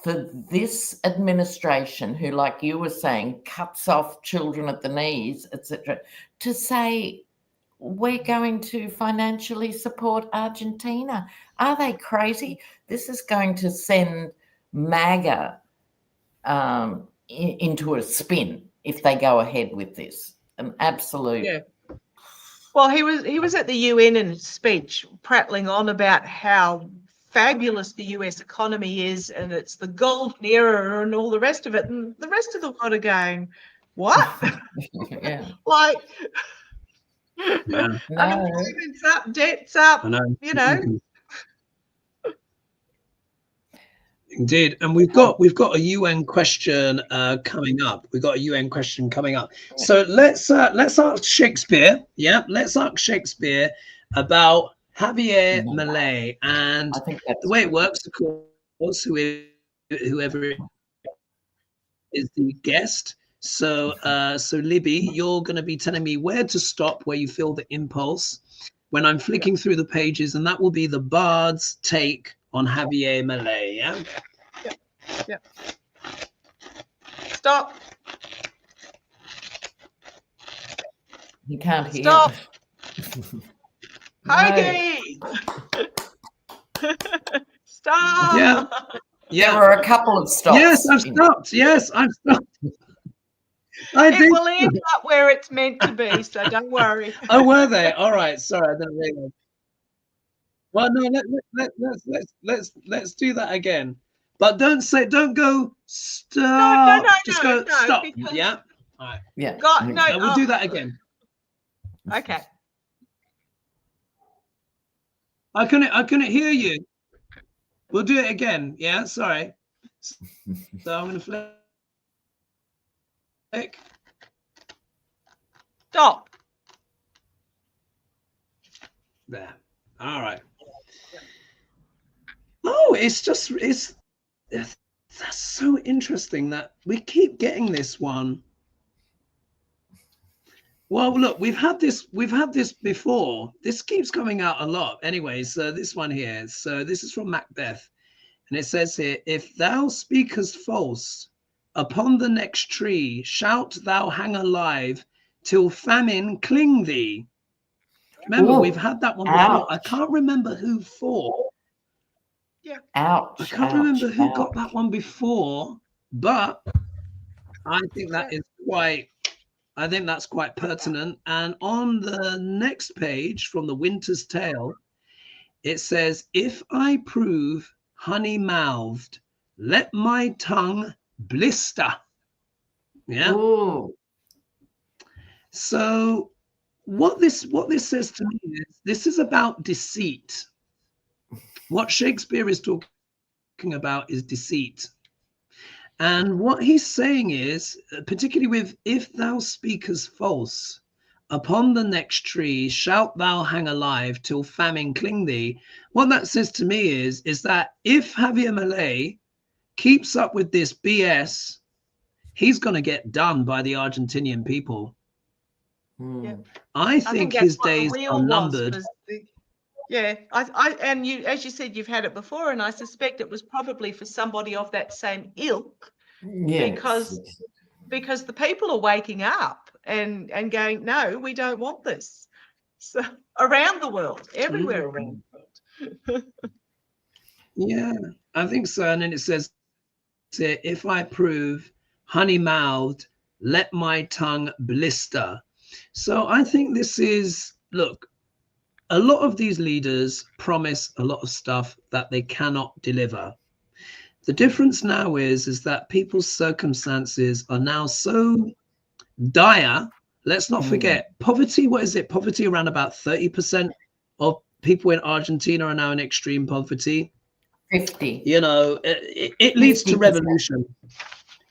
[SPEAKER 3] for this administration, who, like you were saying, cuts off children at the knees, etc., to say we're going to financially support Argentina. Are they crazy? This is going to send MAGA into a spin if they go ahead with this. An absolute.
[SPEAKER 4] Yeah. Well, he was at the UN in his speech prattling on about how fabulous the US economy is and it's the golden era and all the rest of it. And the rest of the world are going, what? Like, unemployment's up, debt's up,
[SPEAKER 1] Indeed, and we've got a UN question coming up. So let's ask Shakespeare. Yeah, let's ask Shakespeare about Javier Milei, and the way it works, of course, whoever is the guest. So Libby, you're going to be telling me where to stop, where you feel the impulse when I'm flicking through the pages, and that will be the Bard's take on Javier Milei.
[SPEAKER 4] Yeah. Stop.
[SPEAKER 3] You can't hear.
[SPEAKER 4] Stop. Heidi. Stop.
[SPEAKER 1] Yeah.
[SPEAKER 3] There were a couple of stops.
[SPEAKER 1] Yes, I've stopped.
[SPEAKER 4] It will end up where it's meant to be, so don't worry.
[SPEAKER 1] Oh, were they? All right. Sorry, I didn't realize. Well, no, let's do that again. But don't go stop.
[SPEAKER 4] No,
[SPEAKER 1] just go stop.
[SPEAKER 4] Because...
[SPEAKER 1] Yeah. All right.
[SPEAKER 3] Yeah.
[SPEAKER 1] We'll do that again.
[SPEAKER 4] Okay.
[SPEAKER 1] I couldn't hear you. We'll do it again. Yeah. Sorry. So I'm gonna flick.
[SPEAKER 4] Stop.
[SPEAKER 1] There. All right. Oh, that's so interesting that we keep getting this one. Well, look, we've had this before. This keeps coming out a lot. Anyway, so this one here. So this is from Macbeth, and it says here, if thou speakest false, upon the next tree shalt thou hang alive till famine cling thee. Remember, we've had that one before. Ouch. I can't remember who for.
[SPEAKER 4] Yeah.
[SPEAKER 3] Ouch.
[SPEAKER 1] I can't remember who got that one before, but I think that is quite. I think that's quite pertinent. And on the next page from the Winter's Tale, it says, "If I prove honey-mouthed, let my tongue blister." Yeah.
[SPEAKER 3] Ooh.
[SPEAKER 1] So what this says to me is this is about deceit. What Shakespeare is talking about is deceit. And what he's saying is, particularly with if thou speakest false, upon the next tree shalt thou hang alive till famine cling thee. What that says to me is that if Javier Milei keeps up with this BS, he's going to get done by the Argentinian people. I think his days are numbered.
[SPEAKER 4] And you, as you said, you've had it before, and I suspect it was probably for somebody of that same ilk, because the people are waking up and going, no, we don't want this. So around the world, everywhere around the world.
[SPEAKER 1] Yeah, I think so. And then it says, if I prove honey-mouthed, let my tongue blister. So I think this is, look, a lot of these leaders promise a lot of stuff that they cannot deliver. The difference now is that people's circumstances are now so dire. Let's not forget poverty. What is it? Poverty around about 30% of people in Argentina are now in extreme poverty.
[SPEAKER 3] 50.
[SPEAKER 1] You know, it leads to revolution.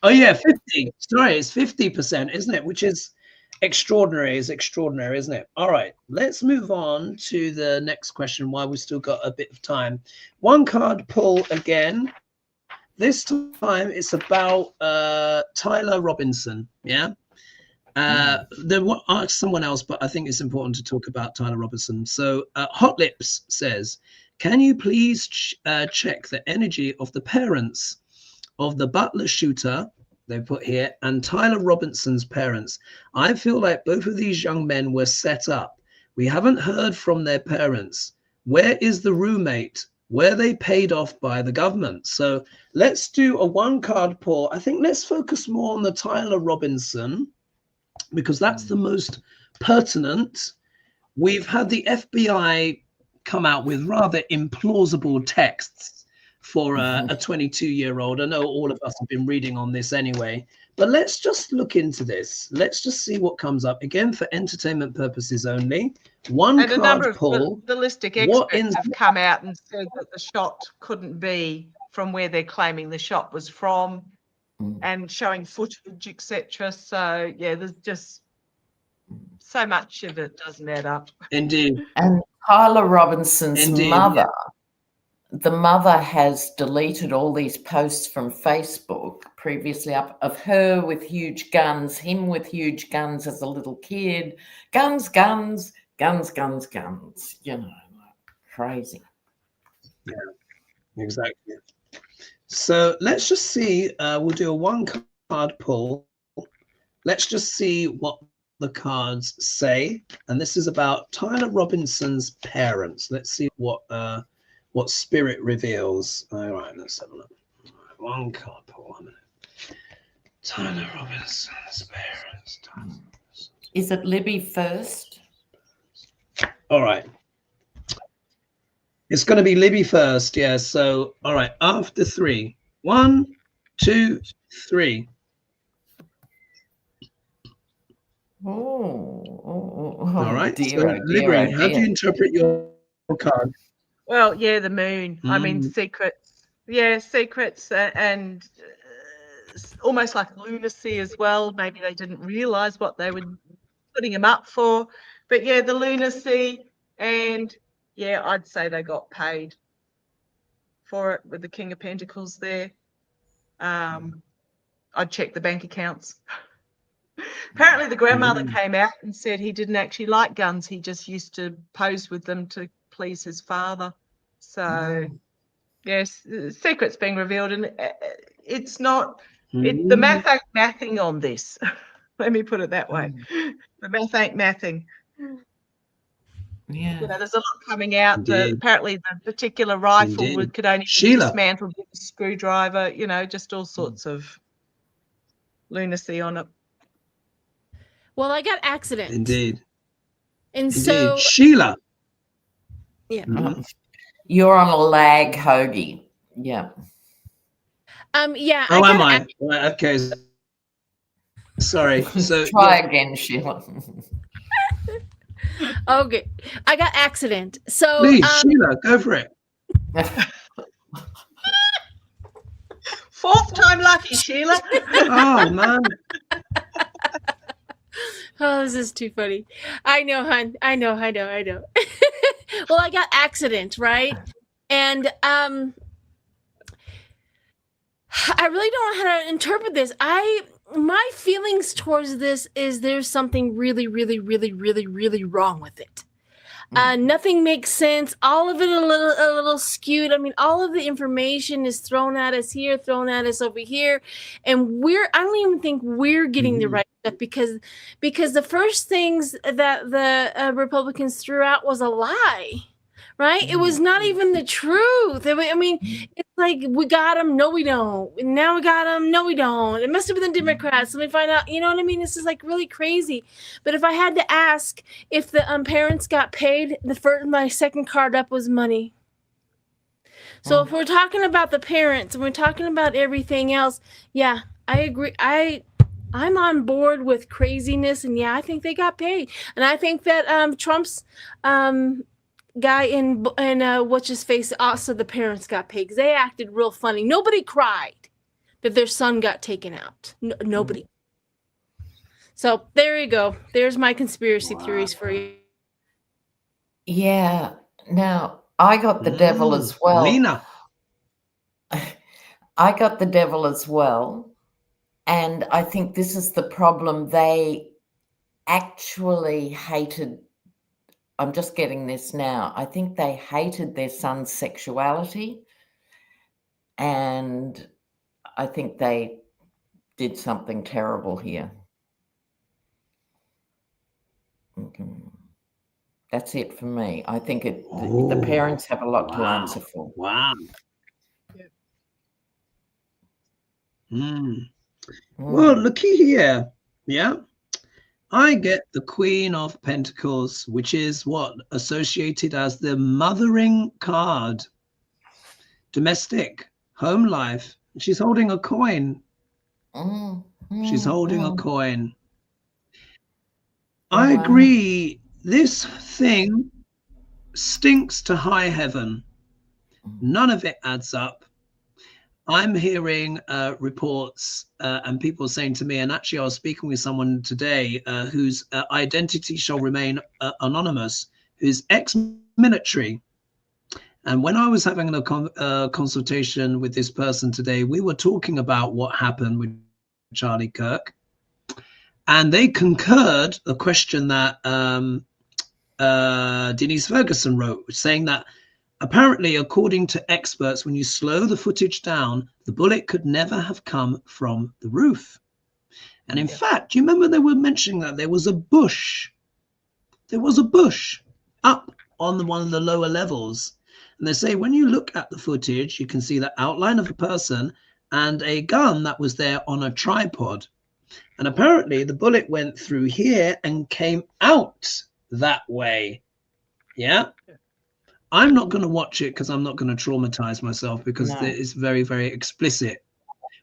[SPEAKER 1] Oh yeah, 50. Sorry, it's 50%, isn't it? Which is extraordinary, isn't it? All right, let's move on to the next question while we've still got a bit of time. One card pull again. This time it's about Tyler Robinson. Yeah. There was asked someone else, but I think it's important to talk about Tyler Robinson. So Hot Lips says, can you please check the energy of the parents of the Butler shooter, they put here, and Tyler Robinson's parents? I feel like both of these young men were set up. We haven't heard from their parents. Where is the roommate? Were they paid off by the government? So let's do a one card pull. I think let's focus more on the Tyler Robinson, because that's the most pertinent. We've had the FBI come out with rather implausible texts for a 22-year-old. I know all of us have been reading on this anyway, but let's just look into this. Let's just see what comes up. Again, for entertainment purposes only. One
[SPEAKER 4] and
[SPEAKER 1] card
[SPEAKER 4] a number
[SPEAKER 1] pull.
[SPEAKER 4] of ballistic experts have come out and said that the shot couldn't be from where they're claiming the shot was from, and showing footage, etc. So yeah, there's just so much of it doesn't add up.
[SPEAKER 1] Indeed.
[SPEAKER 3] And Tyler Robinson's mother, the mother has deleted all these posts from Facebook previously up of her with huge guns, him with huge guns as a little kid. Guns, guns, guns, guns, guns. You know, crazy.
[SPEAKER 1] Yeah, exactly. So let's just see. We'll do a one card pull. Let's just see what the cards say. And this is about Tyler Robinson's parents. Let's see what spirit reveals. All right, let's have a look. One card pull. 1 minute. Tyler Robinson's parents.
[SPEAKER 3] Is it Libby first?
[SPEAKER 1] All right. It's going to be Libby first. Yeah. So, all right. After 3. 1, 2, 3.
[SPEAKER 3] All
[SPEAKER 1] right. So, Libby, how do you interpret your card?
[SPEAKER 4] Well, yeah, the moon. I mean, secrets. Yeah, secrets and almost like lunacy as well. Maybe they didn't realize what they were putting him up for. But yeah, the lunacy, and yeah, I'd say they got paid for it with the King of Pentacles there. I'd check the bank accounts. Apparently the grandmother came out and said he didn't actually like guns. He just used to pose with them to please his father. So yes, the secret's being revealed, and it's not the math ain't mathing on this. Let me put it that way. The math ain't mathing.
[SPEAKER 3] Yeah,
[SPEAKER 4] you know, there's a lot coming out that apparently the particular rifle could only be dismantled with a screwdriver, you know, just all sorts of lunacy on it.
[SPEAKER 2] Well, I got accident.
[SPEAKER 1] Indeed.
[SPEAKER 2] And so
[SPEAKER 1] Sheila.
[SPEAKER 2] Yeah.
[SPEAKER 3] You're on a lag, Hoagie. Yeah.
[SPEAKER 2] Yeah.
[SPEAKER 1] Oh, am I? Well, okay. Sorry. So
[SPEAKER 3] try again, Sheila.
[SPEAKER 2] Okay. I got accident. So
[SPEAKER 1] please, Sheila, go for it.
[SPEAKER 4] 4th time lucky, Sheila.
[SPEAKER 1] Oh, man.
[SPEAKER 2] Oh, this is too funny. I know, hon. I know. Well, I got accident, right? And I really don't know how to interpret this. My feelings towards this is there's something really, really, really, really, really wrong with it. Nothing makes sense. All of it a little skewed. I mean, all of the information is thrown at us here, thrown at us over here, and I don't even think we're getting the right stuff because the first things that the Republicans threw out was a lie. Right? It was not even the truth. I mean, it's like, we got them. No, we don't. Now we got them. No, we don't. It must have been the Democrats. Let me find out. You know what I mean? This is like really crazy. But if I had to ask if the parents got paid, my second card up was money. So if we're talking about the parents and we're talking about everything else, yeah, I agree. I'm on board with craziness. And yeah, I think they got paid. And I think that Trump's guy in what's his face, also the parents got paid because they acted real funny. Nobody cried that their son got taken out. Nobody. So there you go. There's my conspiracy theories for you.
[SPEAKER 3] Yeah. Now I got the devil as well.
[SPEAKER 1] Lena.
[SPEAKER 3] I got the devil as well. And I think this is the problem. They actually hated, I'm just getting this now, I think they hated their son's sexuality, and I think they did something terrible here. That's it for me. I think the parents have a lot to answer for.
[SPEAKER 1] Wow. Well, looky here. Yeah. I get the Queen of Pentacles, which is what associated as the mothering card, domestic, home life. She's holding a coin. She's holding a coin. I agree. This thing stinks to high heaven. None of it adds up. I'm hearing reports and people saying to me, and actually I was speaking with someone today whose identity shall remain anonymous, who's ex-military. And when I was having a consultation with this person today, we were talking about what happened with Charlie Kirk. And they concurred a question that Denise Ferguson wrote, saying that apparently, according to experts, when you slow the footage down, the bullet could never have come from the roof. And in fact, do you remember they were mentioning that there was a bush? There was a bush up on one of the lower levels. And they say when you look at the footage, you can see the outline of a person and a gun that was there on a tripod. And apparently the bullet went through here and came out that way. Yeah. I'm not going to watch it because I'm not going to traumatize myself because it's very, very explicit.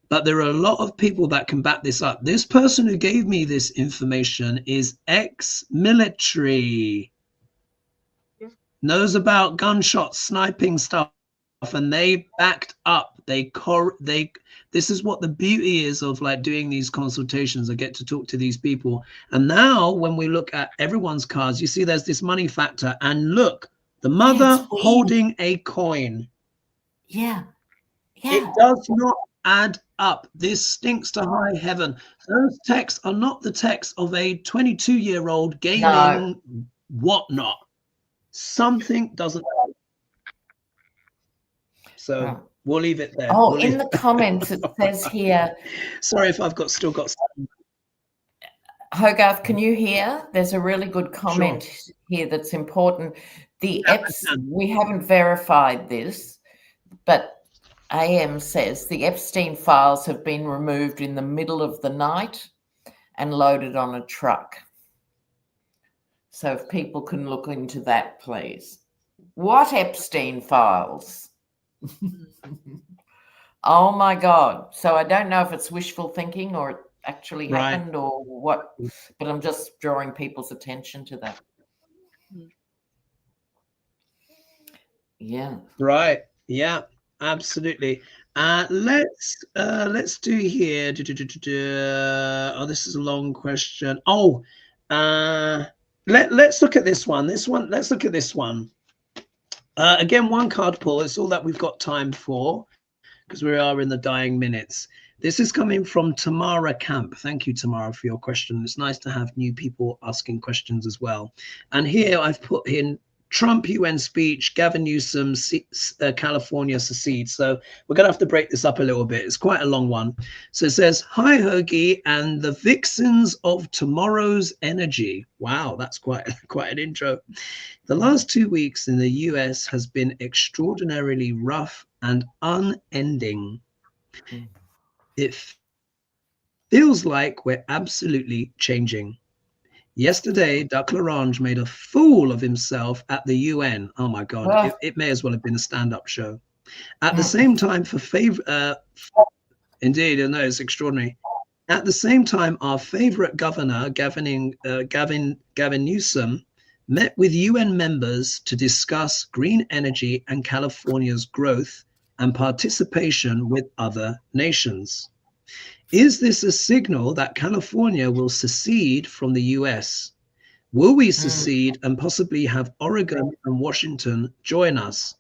[SPEAKER 1] But there are a lot of people that can back this up. This person who gave me this information is ex-military, knows about gunshots, sniping stuff, and they backed up. This is what the beauty is of like doing these consultations. I get to talk to these people. And now when we look at everyone's cards, you see there's this money factor. And look, the mother holding a coin.
[SPEAKER 3] Yeah.
[SPEAKER 1] It does not add up. This stinks to high heaven. Those texts are not the texts of a 22-year-old gaming whatnot. Something doesn't. So we'll leave it there.
[SPEAKER 3] Oh, in the comments it says here.
[SPEAKER 1] Sorry if I've still got something.
[SPEAKER 3] Hogarth, can you hear? There's a really good comment here that's important. We haven't verified this, but AM says the Epstein files have been removed in the middle of the night and loaded on a truck. So if people can look into that, please. What Epstein files? Oh my God. So I don't know if it's wishful thinking or it actually happened or what, but I'm just drawing people's attention to that. Yeah.
[SPEAKER 1] Right. Yeah, absolutely. Let's do here. Oh, this is a long question. Oh, let's look at this one. Let's look at this one. Again, one card pull. It's all that we've got time for because we are in the dying minutes. This is coming from Tamara Camp. Thank you, Tamara, for your question. It's nice to have new people asking questions as well. And here I've put in Trump UN speech, Gavin Newsom, California secede. So we're going to have to break this up a little bit. It's quite a long one. So it says, hi, Hoagie, and the vixens of tomorrow's energy. Wow, that's quite an intro. The last 2 weeks in the US has been extraordinarily rough and unending. It feels like we're absolutely changing. Yesterday, Duck Larange made a fool of himself at the UN. Oh my God, it may as well have been a stand-up show. At the same time, indeed, I know it's extraordinary. At the same time, our favorite governor, Gavin Newsom, met with UN members to discuss green energy and California's growth and participation with other nations. Is this a signal that California will secede from the US? Will we secede and possibly have Oregon and Washington join us?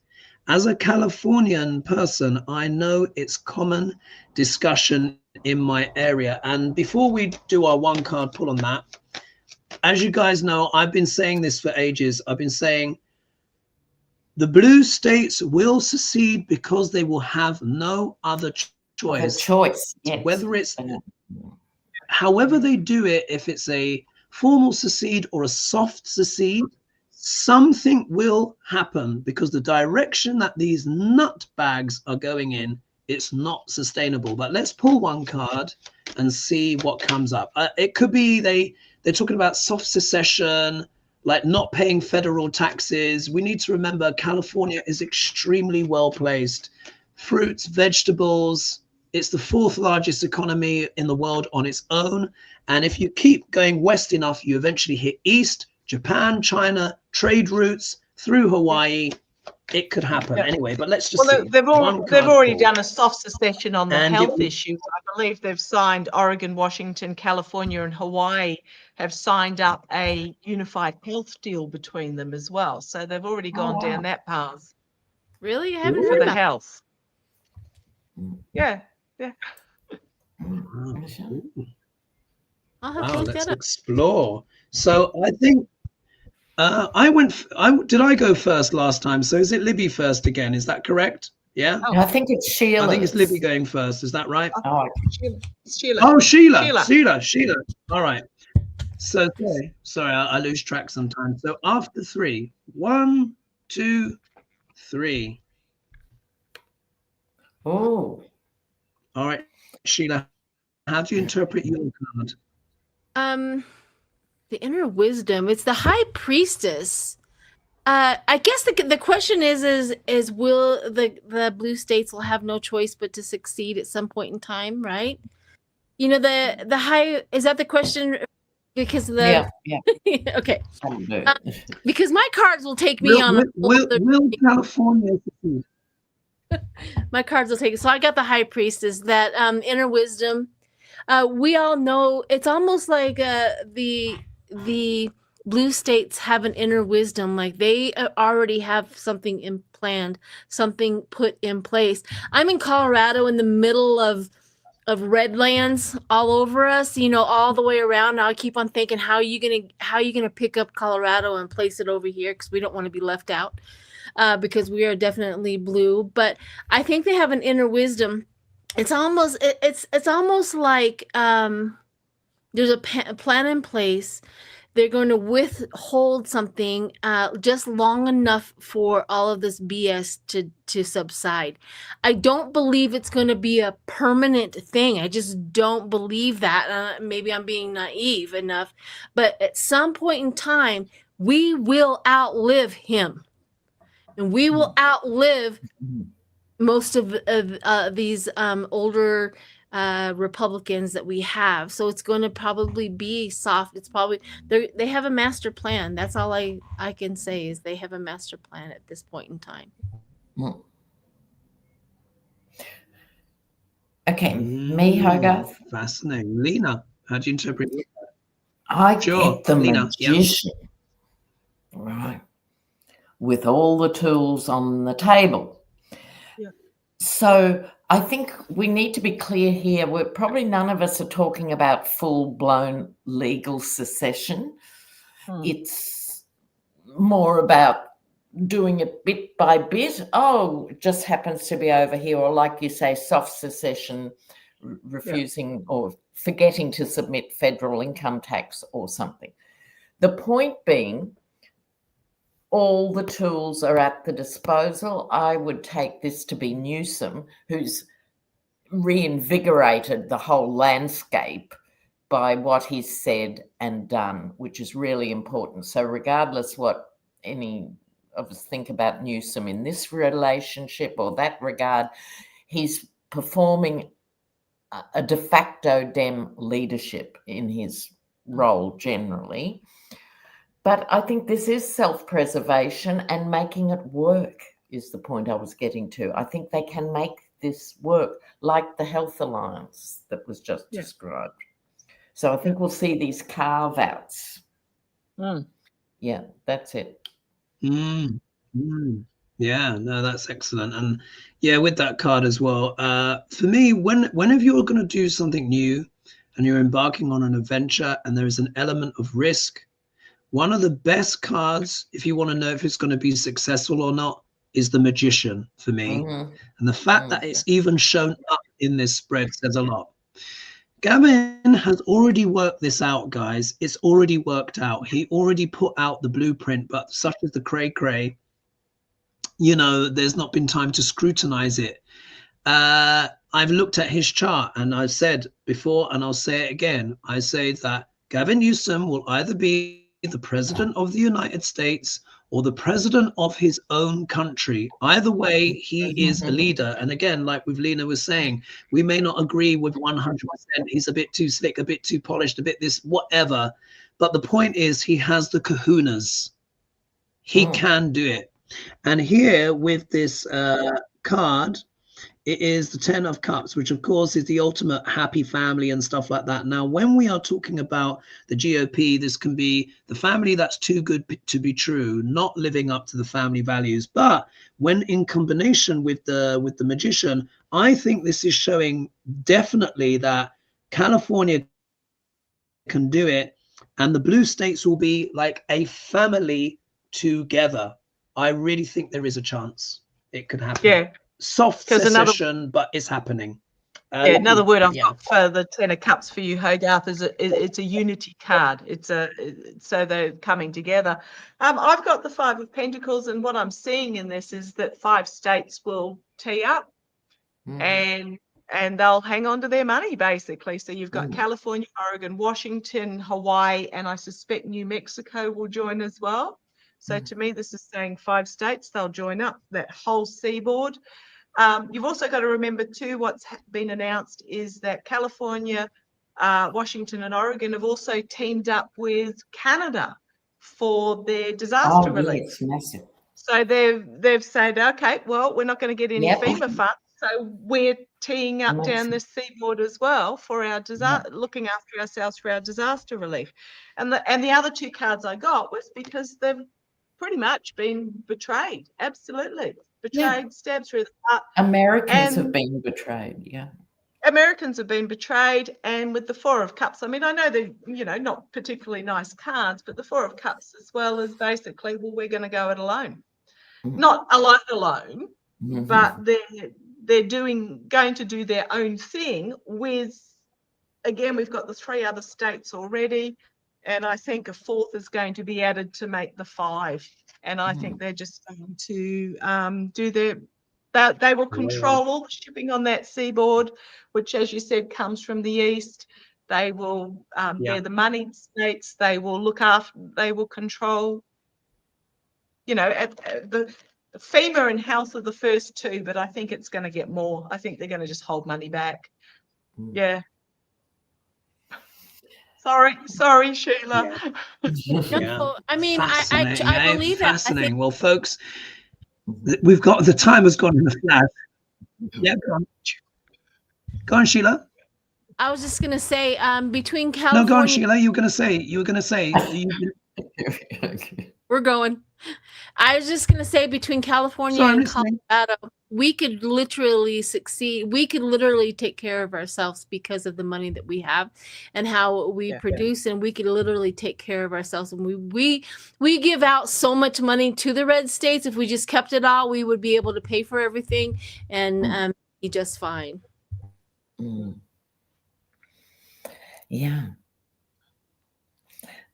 [SPEAKER 1] As a Californian person, I know it's common discussion in my area. And before we do our one card pull on that, as you guys know, I've been saying this for ages. I've been saying the blue states will secede because they will have no other choice.
[SPEAKER 3] Yes.
[SPEAKER 1] Whether it's however they do it, if it's a formal secede or a soft secede, something will happen because the direction that these nut bags are going in, it's not sustainable. But let's pull one card and see what comes up. It could be they're talking about soft secession, like not paying federal taxes. We need to remember California is extremely well placed. Fruits, vegetables. It's the 4th largest economy in the world on its own. And if you keep going west enough, you eventually hit east, Japan, China, trade routes through Hawaii. It could happen anyway, but let's just see.
[SPEAKER 4] They've already done a soft secession on the health issues. I believe they've signed Oregon, Washington, California, and Hawaii have signed up a unified health deal between them as well. So they've already gone down that path.
[SPEAKER 2] Really? I haven't
[SPEAKER 4] for
[SPEAKER 2] heard
[SPEAKER 4] the
[SPEAKER 2] about
[SPEAKER 4] health. Yeah.
[SPEAKER 2] I'll have to look
[SPEAKER 1] let's
[SPEAKER 2] that up.
[SPEAKER 1] explore. So I think did I go first last time? So is it Libby first again? Is that correct? Yeah.
[SPEAKER 3] Oh, I think it's Sheila.
[SPEAKER 1] I think it's Libby going first. Is that right?
[SPEAKER 3] Oh,
[SPEAKER 4] Sheila.
[SPEAKER 1] Oh, Sheila. All right. So sorry, I lose track sometimes. So after 3, 1, 2, 3.
[SPEAKER 3] Oh.
[SPEAKER 1] All right, Sheila, how do you interpret your card?
[SPEAKER 2] The inner wisdom. It's the high priestess. I guess the question is will the blue states will have no choice but to succeed at some point in time, right? You know, the high, is that the question? Because the
[SPEAKER 3] yeah.
[SPEAKER 2] Okay. Because my cards will take me on.
[SPEAKER 1] Will California succeed?
[SPEAKER 2] My cards will take it. So I got the high priestess, that inner wisdom. We all know it's almost like the blue states have an inner wisdom, like they already have something planned, something put in place. I'm in Colorado in the middle of redlands all over us, you know, all the way around. Now I keep on thinking, how are you gonna pick up Colorado and place it over here, because we don't want to be left out. Because we are definitely blue, but I think they have an inner wisdom. It's almost like there's a plan in place. They're going to withhold something just long enough for all of this BS to subside. I don't believe it's going to be a permanent thing. I just don't believe that. Maybe I'm being naive enough, but at some point in time, we will outlive him. And we will outlive most of these older Republicans that we have. So it's going to probably be soft. It's probably they have a master plan. That's all I can say is they have a master plan at this point in time.
[SPEAKER 3] Okay, me, Hogarth.
[SPEAKER 1] Fascinating. Lena, how do you interpret it?
[SPEAKER 3] I get the
[SPEAKER 1] Lena,
[SPEAKER 3] magician, right, with all the tools on the table.
[SPEAKER 4] Yeah.
[SPEAKER 3] So I think we need to be clear here. We're probably none of us are talking about full-blown legal secession. It's more about doing it bit by bit. Oh, it just happens to be over here, or like you say, soft secession, refusing or forgetting to submit federal income tax or something. The point being, all the tools are at the disposal. I would take this to be Newsom, who's reinvigorated the whole landscape by what he's said and done, which is really important. So regardless what any of us think about Newsom in this relationship or that regard, he's performing a de facto Dem leadership in his role generally. But I think this is self-preservation, and making it work is the point I was getting to. I think they can make this work, like the Health Alliance that was just described. So I think we'll see these carve-outs. Yeah, that's it.
[SPEAKER 1] Yeah, no, that's excellent. And yeah, with that card as well, for me, whenever you're going to do something new and you're embarking on an adventure and there is an element of risk, one of the best cards, if you want to know if it's going to be successful or not, is the Magician for me. And the fact that it's even shown up in this spread says a lot. Gavin has already worked this out, guys. It's already worked out. He already put out the blueprint, but such as the cray-cray, you know, there's not been time to scrutinize it. I've looked at his chart, and I've said before, and I'll say it again. I say that Gavin Newsom will either be the president of the United States or the president of his own country. Either way, he is a leader. And again, like with Lena was saying, we may not agree with 100%. He's a bit too slick, a bit too polished, a bit this, whatever. But the point is, he has the kahunas. He can do it. And here with this card, it is the 10 of Cups, which of course is the ultimate happy family and stuff like that. Now, when we are talking about the GOP, this can be the family that's too good to be true, not living up to the family values. But when in combination with the Magician, I think this is showing definitely that California can do it, and the blue states will be like a family together. I really think there is a chance it could happen.
[SPEAKER 4] Yeah.
[SPEAKER 1] Soft secession, but it's happening.
[SPEAKER 4] Another word I've got for the 10 of Cups for you, Hogarth, is it's a unity card. So they're coming together. I've got the 5 of Pentacles, and what I'm seeing in this is that 5 states will tee up, and they'll hang on to their money basically. So you've got California, Oregon, Washington, Hawaii, and I suspect New Mexico will join as well. So to me, this is saying 5 states, they'll join up that whole seaboard. You've also got to remember too, what's been announced is that California, Washington and Oregon have also teamed up with Canada for their disaster relief.
[SPEAKER 3] Massive.
[SPEAKER 4] So they've said, okay, well, we're not going to get any FEMA funds, so we're teeing up down the seaboard as well for our looking after ourselves for our disaster relief. And the other 2 cards I got was because they've pretty much been betrayed. Absolutely betrayed, stabbed through the heart.
[SPEAKER 3] Americans have been betrayed.
[SPEAKER 4] Americans have been betrayed. And with the 4 of Cups, I mean, I know they're, you know, not particularly nice cards, but the 4 of Cups as well is basically, well, we're going to go it alone. Not alone, but they're going to do their own thing with, again, we've got the 3 other states already. And I think a 4th is going to be added to make the 5. And I think they're just going to do they will control all the shipping on that seaboard, which, as you said, comes from the east. They will, they're the money states. They will look after, they will control, you know, the FEMA and health are the first 2, but I think it's going to get more. I think they're going to just hold money back. Yeah. Sorry, Sheila.
[SPEAKER 2] No, I mean, I believe that.
[SPEAKER 1] Fascinating. Well, folks, we've got the time has gone in a flash. Yeah, go on. Go on, Sheila.
[SPEAKER 2] I was just gonna say, between California.
[SPEAKER 1] No, go on, Sheila. You were gonna say.
[SPEAKER 2] We're going. I was just gonna say, between California and Colorado, we could literally succeed. We could literally take care of ourselves because of the money that we have and how we produce, and we could literally take care of ourselves. And we give out so much money to the red states. If we just kept it all, we would be able to pay for everything and be just fine.
[SPEAKER 3] Yeah.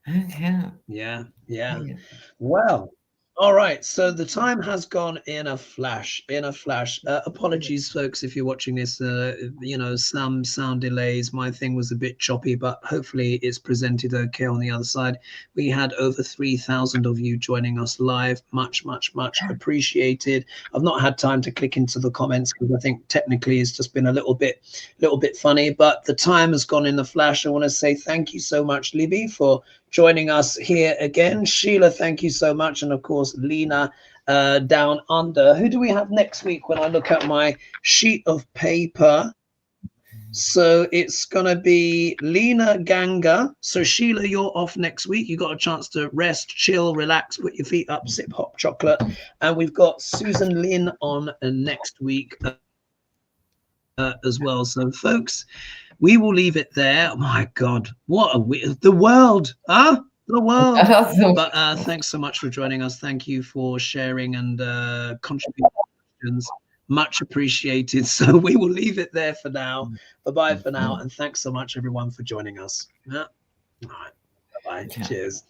[SPEAKER 3] Okay.
[SPEAKER 1] Yeah. Well, all right. So the time has gone in a flash. Apologies, folks, if you're watching this. You know, some sound delays. My thing was a bit choppy, but hopefully it's presented okay on the other side. We had over 3,000 of you joining us live. Much appreciated. I've not had time to click into the comments because I think technically it's just been a little bit funny, but the time has gone in the flash. I want to say thank you so much, Libby, for joining us here again. Sheila, thank you so much. And of course, Lena down under. Who do we have next week when I look at my sheet of paper? So it's going to be Lena Ganga. So Sheila, you're off next week. You got a chance to rest, chill, relax, put your feet up, sip hot chocolate. And we've got Susan Lynn on next week as well. So folks, we will leave it there. Oh my God, what the world, huh? The world. But thanks so much for joining us. Thank you for sharing and contributions. Much appreciated. So we will leave it there for now. Bye-bye for now. And thanks so much, everyone, for joining us. Yeah. All right. Bye-bye. Cheers.